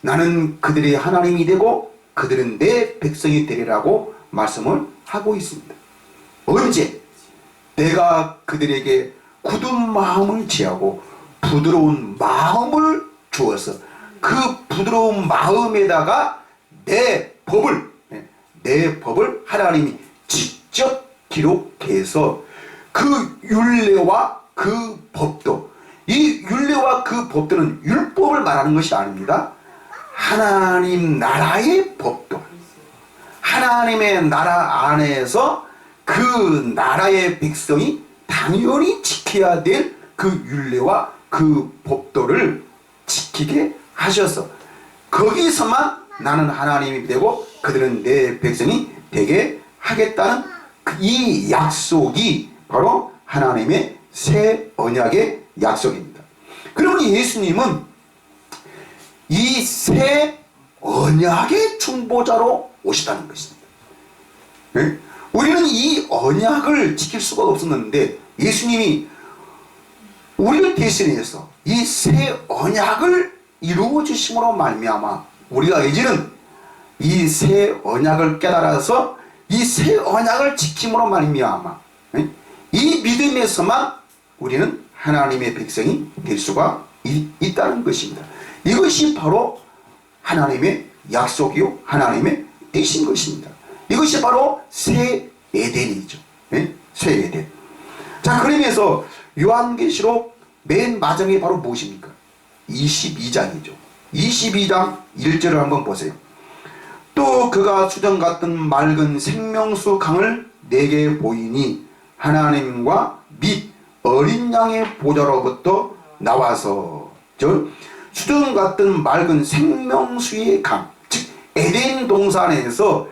나는 그들의 하나님이 되고 그들은 내 백성이 되리라고 말씀을 하고 있습니다. 언제? 내가 그들에게 굳은 마음을 취하고 부드러운 마음을 주어서 그 부드러운 마음에다가 내 법을 하나님이 직접 기록해서 그 율례와 그 법도, 이 율례와 그 법도는 율법을 말하는 것이 아닙니다. 하나님 나라의 법도, 하나님의 나라 안에서 그 나라의 백성이 당연히 지켜야 될 그 율례와 그 법도를 지키게 하셔서 거기서만 나는 하나님이 되고 그들은 내 백성이 되게 하겠다는 이 약속이 바로 하나님의 새 언약의 약속입니다. 그러면 예수님은 이 새 언약의 중보자로 오시다는 것입니다. 우리는 이 언약을 지킬 수가 없었는데 예수님이 우리를 대신해서 이 새 언약을 이루어 주심으로 말미암아 우리가 이제는 이 새 언약을 깨달아서 이 새 언약을 지킴으로 말미암아 이 믿음에서만 우리는 하나님의 백성이 될 수가 있다는 것입니다. 이것이 바로 하나님의 약속이요 하나님의 뜻인 것입니다. 이것이 바로 새 에덴이죠. 새 에덴. 자, 그러면서 요한계시록 맨 마지막에 바로 무엇입니까? 22장이죠. 22장 1절을 한번 보세요. 또 그가 수정 같은 맑은 생명수 강을 내게 보이니 하나님과 및 어린 양의 보좌로부터 나와서, 즉 수정 같은 맑은 생명수의 강, 즉 에덴 동산에서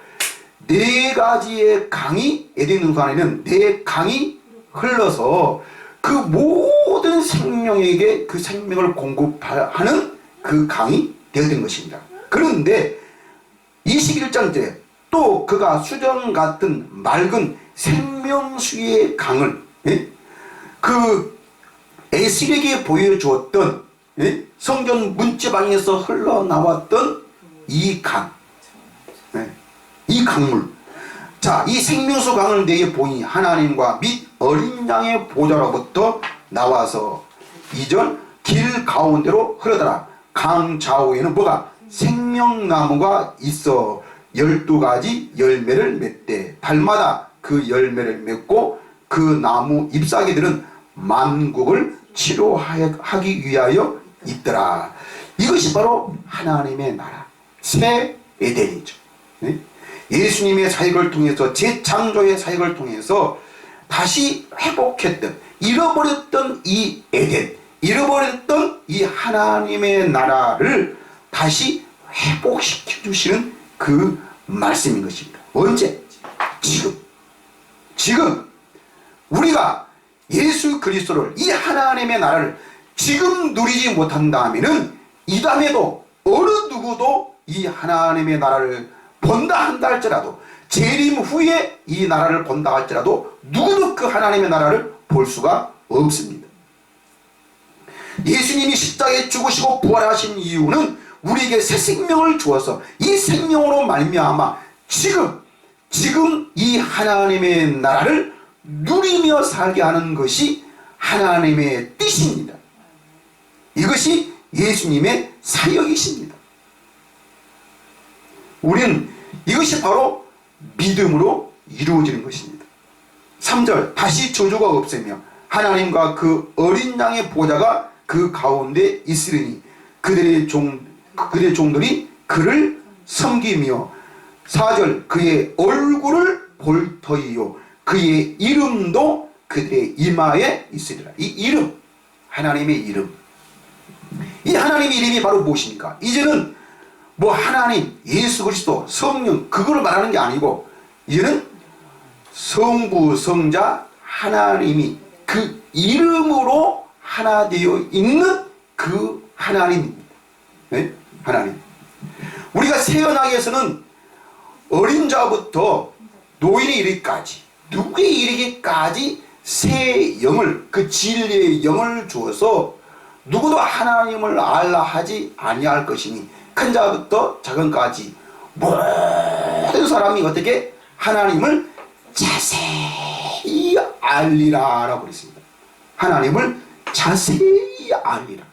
네 가지의 강이, 에덴 동산에는 네 강이 흘러서 그 모든 생명에게 그 생명을 공급하는 그 강이 되었던 것입니다. 그런데 21장째 또 그가 수정 같은 맑은 생명수의 강을 그 에스겔에게 보여주었던 성전 문지방에서 흘러나왔던 이 강, 이 강물. 자, 이 생명수 강을 내게 보니 하나님과 및 어린 양의 보좌로부터 나와서 2절 길 가운데로 흐르더라. 강 좌우에는 뭐가? 생명나무가 있어 12가지 열매를 맺되 달마다 그 열매를 맺고 그 나무 잎사귀들은 만국을 치료하기 위하여 있더라. 이것이 바로 하나님의 나라, 새 에덴이죠. 예수님의 사역을 통해서, 재창조의 사역을 통해서 다시 회복했던, 잃어버렸던 이 에덴, 잃어버렸던 이 하나님의 나라를 다시 회복시켜 주시는 그 말씀인 것입니다. 언제? 지금 우리가 예수 그리스도를, 이 하나님의 나라를 지금 누리지 못한다면은 이 다음에도 어느 누구도 이 하나님의 나라를 본다 한다 할지라도, 재림 후에 이 나라를 본다 할지라도 누구도 그 하나님의 나라를 볼 수가 없습니다. 예수님이 십자가에 죽으시고 부활하신 이유는 우리에게 새 생명을 주어서 이 생명으로 말미암아 지금 이 하나님의 나라를 누리며 살게 하는 것이 하나님의 뜻입니다. 이것이 예수님의 사역이십니다. 우리는 이것이 바로 믿음으로 이루어지는 것입니다. 3절, 다시 저주가 없으며 하나님과 그 어린 양의 보좌가 그 가운데 있으리니 그들의 종들이 그를 섬기며, 4절, 그의 얼굴을 볼 터이요 그의 이름도 그들의 이마에 있으리라. 이 이름, 하나님의 이름, 이 하나님의 이름이 바로 무엇입니까? 이제는 뭐 하나님, 예수 그리스도, 성령 그걸 말하는 게 아니고, 이제는 성부, 성자, 하나님이 그 이름으로 하나 되어 있는 그 하나님입니다. 네? 하나님. 우리가 세연하게서는 어린 자부터 노인에 이르기까지, 누구에 이르기까지 새 영을, 그 진리의 영을 주어서 누구도 하나님을 알라 하지 아니할 것이니 큰 자부터 작은까지 모든 사람이 어떻게 하나님을 자세히 알리라 라고 그랬습니다. 하나님을 자세히 알리라.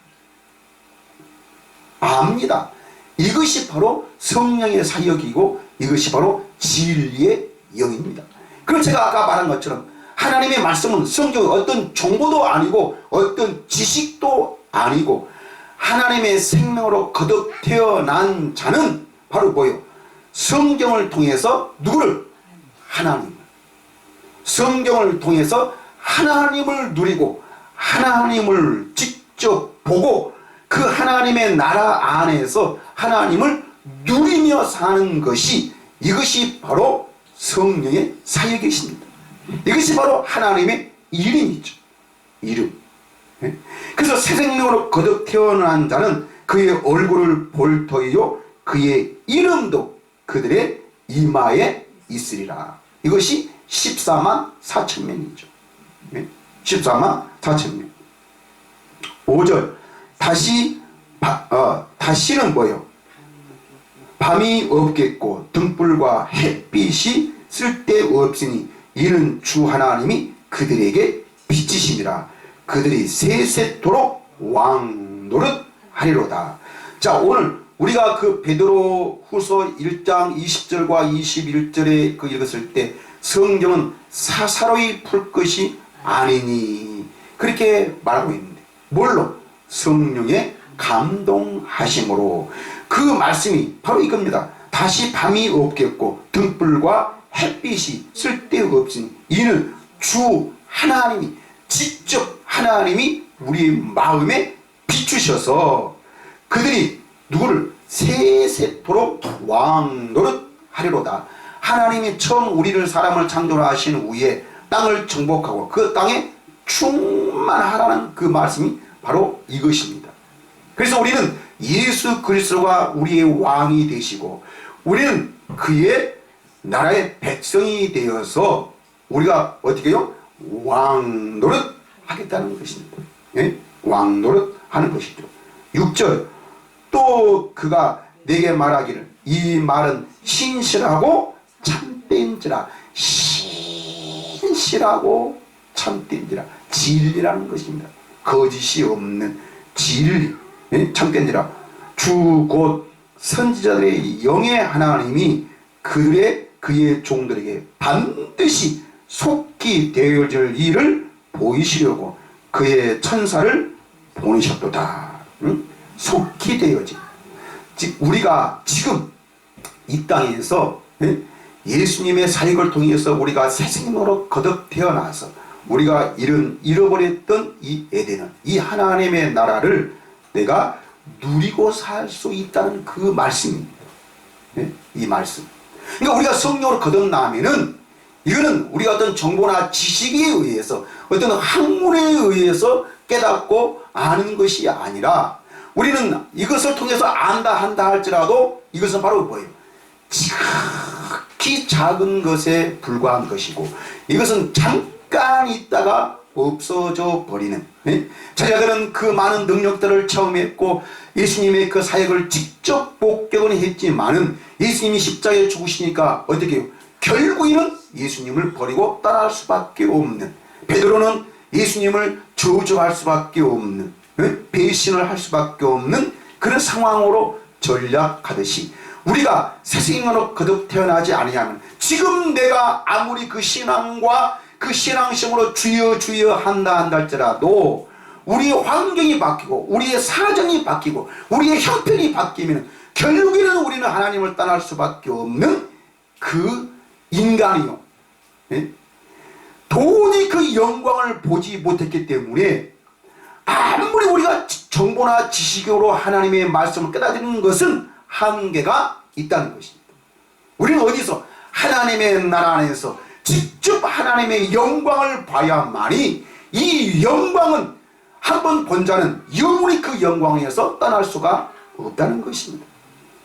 압니다. 이것이 바로 성령의 사역이고 이것이 바로 진리의 영입니다. 그럼 제가 아까 말한 것처럼 하나님의 말씀은 성경의 어떤 정보도 아니고 어떤 지식도 아니고, 하나님의 생명으로 거듭 태어난 자는 바로 뭐요? 성경을 통해서 누구를? 하나님을. 성경을 통해서 하나님을 누리고 하나님을 직접 보고 그 하나님의 나라 안에서 하나님을 누리며 사는 것이, 이것이 바로 성령의 사역이십니다. 이것이 바로 하나님의 이름이죠. 이름. 그래서 새 생명으로 거듭 태어난 자는 그의 얼굴을 볼 터이요 그의 이름도 그들의 이마에 있으리라. 이것이 14만 4천 명이죠. 14만 4천 명. 5절, 다시는 뭐요? 밤이 없겠고 등불과 햇빛이 쓸데없으니 이는 주 하나님이 그들에게 빛이심이라. 그들이 세세토록 왕노릇 하리로다. 자, 오늘 우리가 그 베드로 후서 1장 20절과 21절에 그 읽었을 때 성경은 사사로이 풀 것이 아니니 그렇게 말하고 있는데, 뭘로? 성령의 감동하심으로. 그 말씀이 바로 이겁니다. 다시 밤이 없겠고 등불과 햇빛이 쓸데없으니 이는 주 하나님이, 직접 하나님이 우리 마음에 비추셔서 그들이 누구를? 세세토록 왕노릇 하리로다. 하나님이 처음 우리를, 사람을 창조하신 후에 땅을 정복하고 그 땅에 충만하라는 그 말씀이 바로 이것입니다. 그래서 우리는 예수 그리스도가 우리의 왕이 되시고 우리는 그의 나라의 백성이 되어서 우리가 어떻게 해요? 왕노릇 하겠다는 것입니다. 예? 왕노릇 하는 것이죠. 6절, 또 그가 내게 말하기를 이 말은 신실하고 참된지라. 신실하고 참된지라. 진리라는 것입니다. 거짓이 없는 진리, 예? 참된지라. 주 곧 선지자들의 영의 하나님이 그의 종들에게 반드시 속히 되어질 일을 보이시려고 그의 천사를 보내셨도다. 응? 속히 되어질. 즉 우리가 지금 이 땅에서 예수님의 사역을 통해서 우리가 새 생명으로 거듭 태어나서 우리가 잃어버렸던 이 에덴을, 이 하나님의 나라를 내가 누리고 살 수 있다는 그 말씀입니다. 네? 이 말씀. 그러니까 우리가 성령으로 거듭나면은 이거는 우리가 어떤 정보나 지식에 의해서 어떤 학문에 의해서 깨닫고 아는 것이 아니라 우리는 이것을 통해서 안다 한다 할지라도 이것은 바로 뭐예요? 지극히 작은 것에 불과한 것이고 이것은 잠깐 있다가 없어져 버리는, 제자들은 그 많은 능력들을 체험했고 예수님의 그 사역을 직접 목격은 했지만은 예수님이 십자가에 죽으시니까 어떻게 해요? 결국에는 예수님을 버리고 따라할 수밖에 없는, 베드로는 예수님을 저주할 수밖에 없는, 배신을 할 수밖에 없는 그런 상황으로 전락하듯이 우리가 새생명으로 거듭 태어나지 아니하면 지금 내가 아무리 그 신앙과 그 신앙심으로 주여 주여 한다 할지라도 우리의 환경이 바뀌고 우리의 사정이 바뀌고 우리의 형편이 바뀌면 결국에는 우리는 하나님을 떠날 수밖에 없는 그 인간이요, 도저히 그 영광을 보지 못했기 때문에 아무리 우리가 정보나 지식으로 하나님의 말씀을 깨닫는 것은 한계가 있다는 것입니다. 우리는 어디서 하나님의 나라 안에서 직접 하나님의 영광을 봐야만이 이 영광은 한번 본 자는 영원히 그 영광에서 떠날 수가 없다는 것입니다.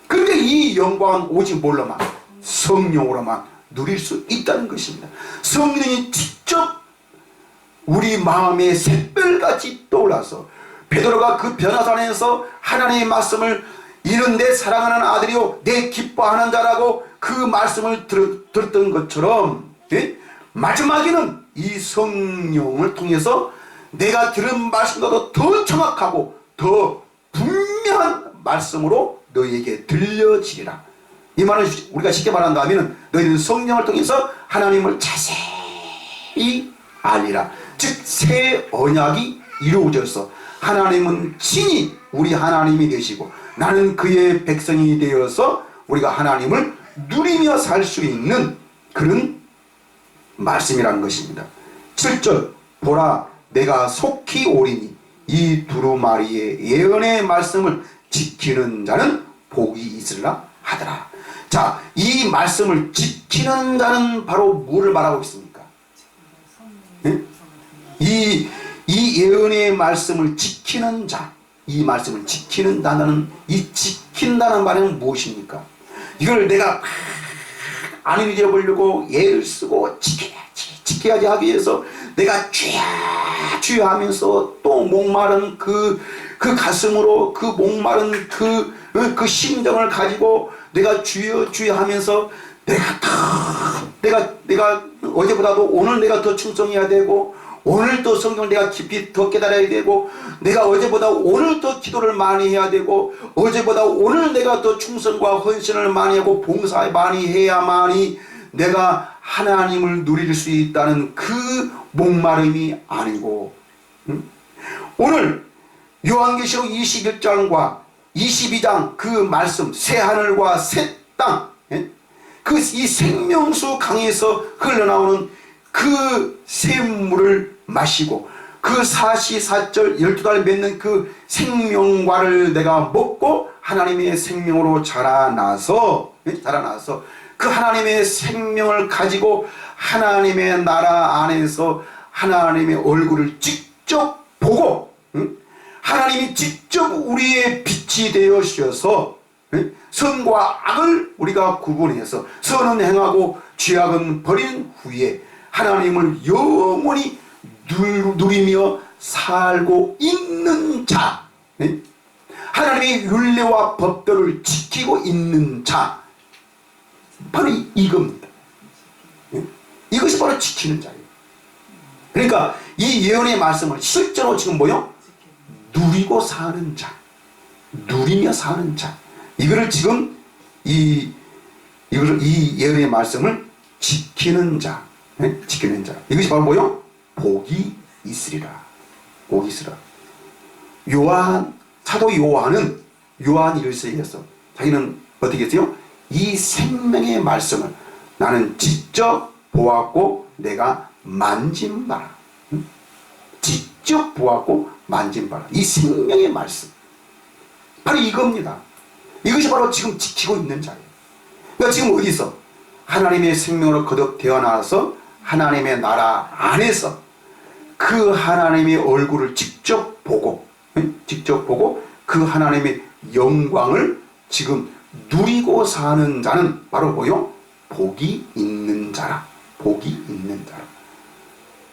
그런데 이 영광은 오직 뭘로만? 성령으로만 누릴 수 있다는 것입니다. 성령이 직접 우리 마음에 샛별같이 떠올라서 베드로가 그 변화산에서 하나님의 말씀을 이는 내 사랑하는 아들이요 내 기뻐하는 자라고 그 말씀을 들었던 것처럼, 마지막에는 이 성령을 통해서 내가 들은 말씀보다 더 정확하고 더 분명한 말씀으로 너희에게 들려지리라. 이 말은 우리가 쉽게 말한다면 너희는 성령을 통해서 하나님을 자세히 알리라. 즉 새 언약이 이루어져서 하나님은 친히 우리 하나님이 되시고 나는 그의 백성이 되어서 우리가 하나님을 누리며 살 수 있는 그런 말씀이라는 것입니다. 7절 보라 내가 속히 오리니 이 두루마리의 예언의 말씀을 지키는 자는 복이 있으리라 하더라. 자, 이 말씀을 지키는 자는 바로 뭐를 말하고 있습니까? 이 예언의 말씀을 지키는 자, 이 말씀을 지키는다는 이 지킨다는 말은 무엇입니까? 이걸 내가 안 잊어버리려고 애를 쓰고 지켜야지 하기 위해서 내가 주야 하면서 또 목마른 그 가슴으로 그 목마른 그 심정을 가지고 내가 주여 하면서 내가 어제보다도 오늘 내가 더 충성해야 되고 오늘 또 성경을 내가 깊이 더 깨달아야 되고 내가 어제보다 오늘 더 기도를 많이 해야 되고 어제보다 오늘 내가 더 충성과 헌신을 많이 하고 봉사 많이 해야만이 내가 하나님을 누릴 수 있다는 그 목마름이 아니고, 오늘 요한계시록 21장과 22장 그 말씀 새하늘과 새 땅, 그 이 생명수 강에서 흘러나오는 그 샘물을 마시고 그 사시사절 12달 맺는 그 생명과를 내가 먹고 하나님의 생명으로 자라나서 그 하나님의 생명을 가지고 하나님의 나라 안에서 하나님의 얼굴을 직접 보고, 하나님이 직접 우리의 빛이 되어 주셔서 선과 악을 우리가 구분해서 선은 행하고 죄악은 버린 후에 하나님을 영원히 누리며 살고 있는 자, 하나님의 율례와 법도를 지키고 있는 자, 바로 이겁니다. 이것이 바로 지키는 자예요. 그러니까 이 예언의 말씀을 실제로 지금 뭐요? 누리고 사는 자, 누리며 사는 자, 이거를 지금 이 예언의 말씀을 지키는 자, 지키는 자, 이것이 바로 뭐요? 복이 있으리라. 복이 있으라. 사도 요한은 요한 일서에서 자기는 어떻게 했어요? 이 생명의 말씀을 나는 직접 보았고 내가 만진 바라. 직접 보았고 만진 바라. 이 생명의 말씀. 바로 이겁니다. 이것이 바로 지금 지키고 있는 자예요. 그러니까 지금 어디서? 하나님의 생명으로 거듭 태어나서 하나님의 나라 안에서 그 하나님의 얼굴을 직접 보고 그 하나님의 영광을 지금 누리고 사는 자는 바로 뭐요? 복이 있는 자라. 복이 있는 자라.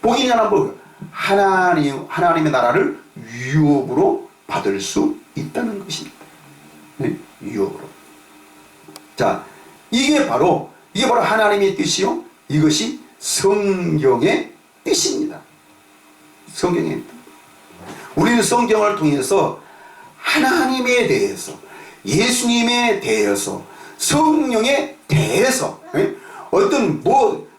복이 있는 자는 뭐예요? 하나님의 나라를 유업으로 받을 수 있다는 것입니다. 네? 유업으로. 자, 이게 바로 하나님의 뜻이요. 이것이 성경의 뜻입니다. 성경의 뜻. 우리는 성경을 통해서 하나님에 대해서, 예수님에 대해서, 성령에 대해서, 어떤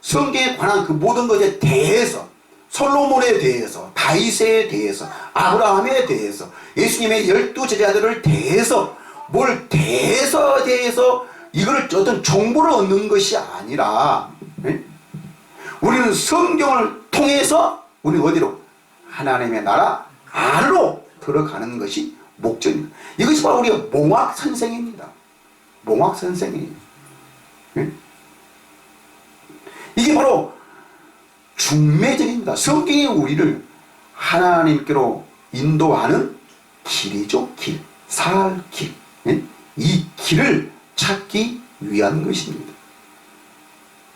성경에 관한 그 모든 것에 대해서, 솔로몬에 대해서, 다윗에 대해서, 아브라함에 대해서, 예수님의 12 제자들을 대해서, 뭘 대해서 이걸 어떤 정보를 얻는 것이 아니라, 우리는 성경을 통해서 우리 어디로? 하나님의 나라 안으로 들어가는 것이 목적입니다. 이것이 바로 우리의 몽학 선생입니다. 몽학 선생이에요. 이게 바로 중매적입니다. 성경이 우리를 하나님께로 인도하는 길이죠. 길. 살 길. 이 길을 찾기 위한 것입니다.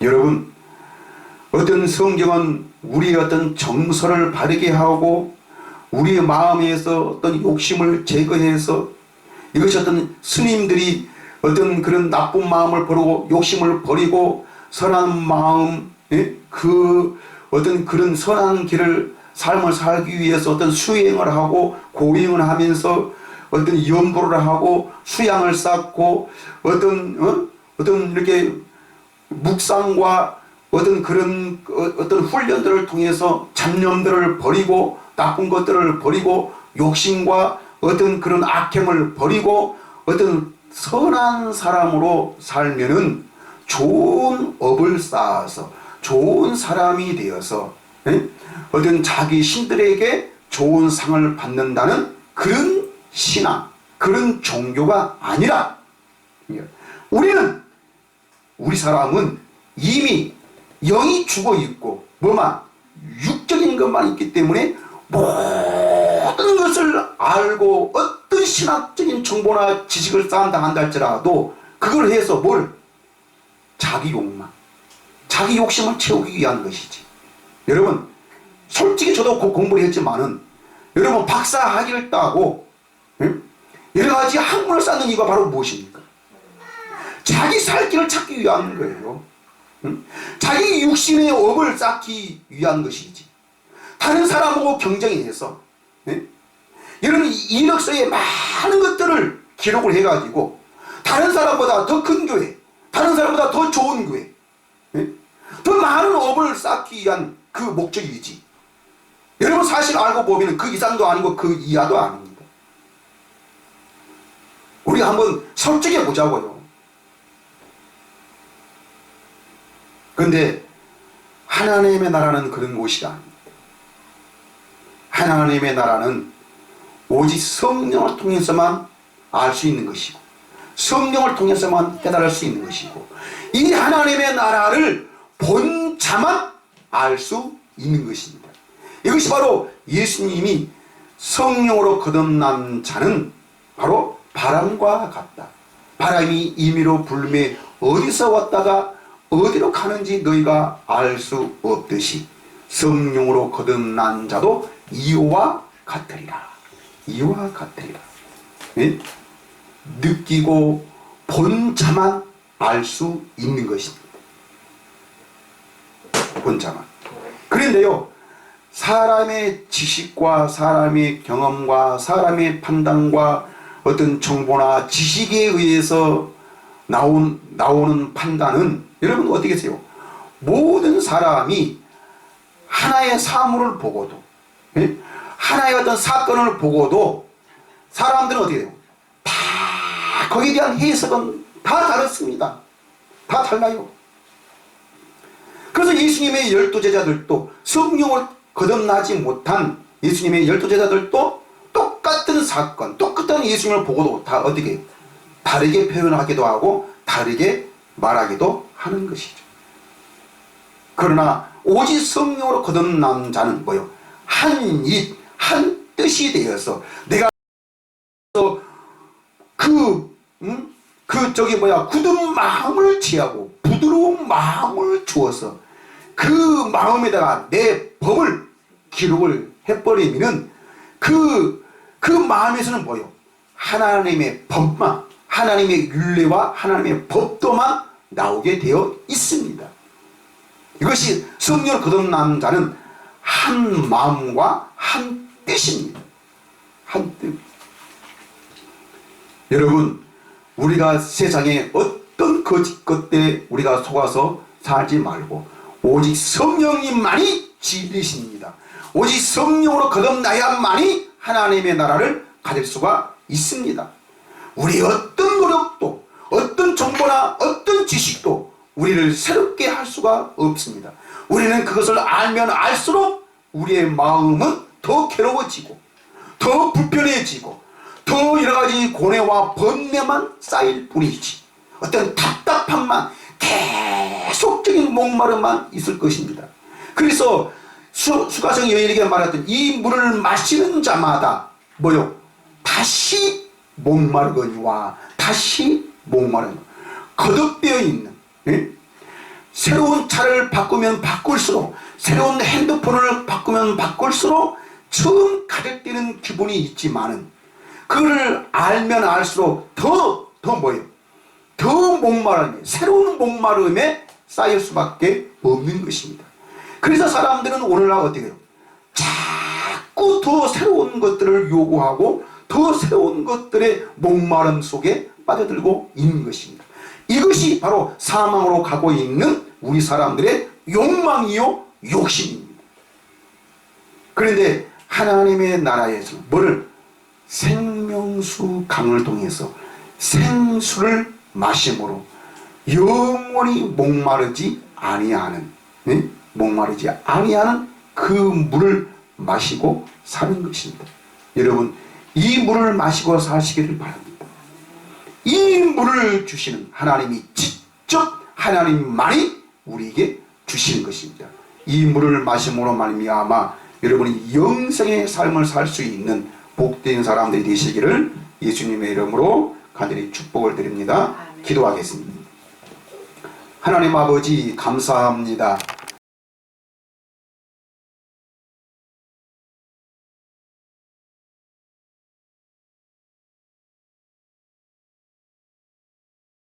여러분, 어떤 성경은 우리의 어떤 정서를 바르게 하고 우리의 마음에서 어떤 욕심을 제거해서 이것이 어떤 스님들이 어떤 그런 나쁜 마음을 버리고 욕심을 버리고 선한 마음, 그 어떤 그런 선한 길을 삶을 살기 위해서 어떤 수행을 하고 고행을 하면서 어떤 연보를 하고 수양을 쌓고 어떤 이렇게 묵상과 어떤 그런 어떤 훈련들을 통해서 잡념들을 버리고 나쁜 것들을 버리고 욕심과 어떤 그런 악행을 버리고 어떤 선한 사람으로 살면은 좋은 업을 쌓아서 좋은 사람이 되어서 어떤 자기 신들에게 좋은 상을 받는다는 그런 신앙, 그런 종교가 아니라 우리 사람은 이미 영이 죽어 있고 뭐만 육적인 것만 있기 때문에 모든 것을 알고 어떤 신학적인 정보나 지식을 쌓는다 한다 할지라도 그걸 해서 뭘? 자기 욕망, 자기 욕심을 채우기 위한 것이지. 여러분, 솔직히 저도 공부를 했지만은 여러분 박사 학위를 따고 여러 가지 학문을 쌓는 이유가 바로 무엇입니까? 자기 살 길을 찾기 위한 거예요. 자기 육신의 업을 쌓기 위한 것이지. 다른 사람하고 경쟁해서 여러분 이력서에 많은 것들을 기록을 해가지고 다른 사람보다 더 큰 교회, 다른 사람보다 더 좋은 교회, 더 많은 업을 쌓기 위한 그 목적이지. 여러분 사실 알고 보면 그 이상도 아니고 그 이하도 아닙니다. 우리 한번 솔직해 보자고요. 그런데 하나님의 나라는 그런 곳이 아닙니다. 하나님의 나라는 오직 성령을 통해서만 알 수 있는 것이고 성령을 통해서만 깨달을 수 있는 것이고 이 하나님의 나라를 본 자만 알 수 있는 것입니다. 이것이 바로 예수님이 성령으로 거듭난 자는 바로 바람과 같다. 바람이 임의로 불매 어디서 왔다가 어디로 가는지 너희가 알 수 없듯이 성령으로 거듭난 자도 이와 같으리라. 이와 같으리라. 네? 느끼고 본 자만 알 수 있는 것입니다. 본 자만. 그런데요, 사람의 지식과 사람의 경험과 사람의 판단과 어떤 정보나 지식에 의해서 나오는 판단은 여러분 어떻게 하세요? 모든 사람이 하나의 사물을 보고도 하나의 어떤 사건을 보고도 사람들은 어떻게 돼요? 다 거기에 대한 해석은 다 다릅니다. 다 달라요. 그래서 예수님의 12 제자들도 성령을 거듭나지 못한 예수님의 12제자들도 똑같은 사건, 똑같은 예수님을 보고도 다 어떻게 다르게 표현하기도 하고 다르게 말하기도 하는 것이죠. 그러나 오직 성령으로 거듭난 자는 뭐요? 한 일, 한 뜻이 되어서 내가 굳은 마음을 취하고 부드러운 마음을 주어서 그 마음에다가 내 법을 기록을 해버리면은 그 마음에서는 뭐요? 하나님의 법만, 하나님의 율례와 하나님의 법도만 나오게 되어 있습니다. 이것이 성령으로 거듭난 자는 한 마음과 한 뜻입니다. 한 뜻. 여러분, 우리가 세상에 어떤 거짓 것들에 우리가 속아서 살지 말고 오직 성령님만이 진리십니다. 오직 성령으로 거듭나야만이 하나님의 나라를 가질 수가 있습니다. 우리 어떤 노력도 어떤 정보나 어떤 지식도 우리를 새롭게 할 수가 없습니다. 우리는 그것을 알면 알수록 우리의 마음은 더 괴로워지고 더 불편해지고 더 여러가지 고뇌와 번뇌만 쌓일 뿐이지 어떤 답답함만 계속적인 목마름만 있을 것입니다. 그래서 수가성 여인에게 말했던 이 물을 마시는 자마다 뭐요? 다시 목마르거니와 다시 목마르거니와 거듭되어 있는, 예? 새로운 차를 바꾸면 바꿀수록, 새로운 핸드폰을 바꾸면 바꿀수록 처음 가질 때는 기분이 있지만은 그걸 알면 알수록 더 뭐예요? 더 목마름에, 새로운 목마름에 쌓일 수밖에 없는 것입니다. 그래서 사람들은 오늘날 어떻게 해요? 자꾸 더 새로운 것들을 요구하고 더 새로운 것들의 목마름 속에 빠져들고 있는 것입니다. 이것이 바로 사망으로 가고 있는 우리 사람들의 욕망이요 욕심입니다. 그런데 하나님의 나라에서 뭐를? 생명수 강을 통해서 생수를 마심으로 영원히 목마르지 아니하는, 네? 목마르지 아니하는 그 물을 마시고 사는 것입니다. 여러분, 이 물을 마시고 사시기를 바랍니다. 이 물을 주시는 하나님이 직접 하나님만이 우리에게 주시는 것입니다. 이 물을 마심으로 말미암아 여러분이 영생의 삶을 살 수 있는 복된 사람들이 되시기를 예수님의 이름으로 간절히 축복을 드립니다. 기도하겠습니다. 하나님 아버지 감사합니다.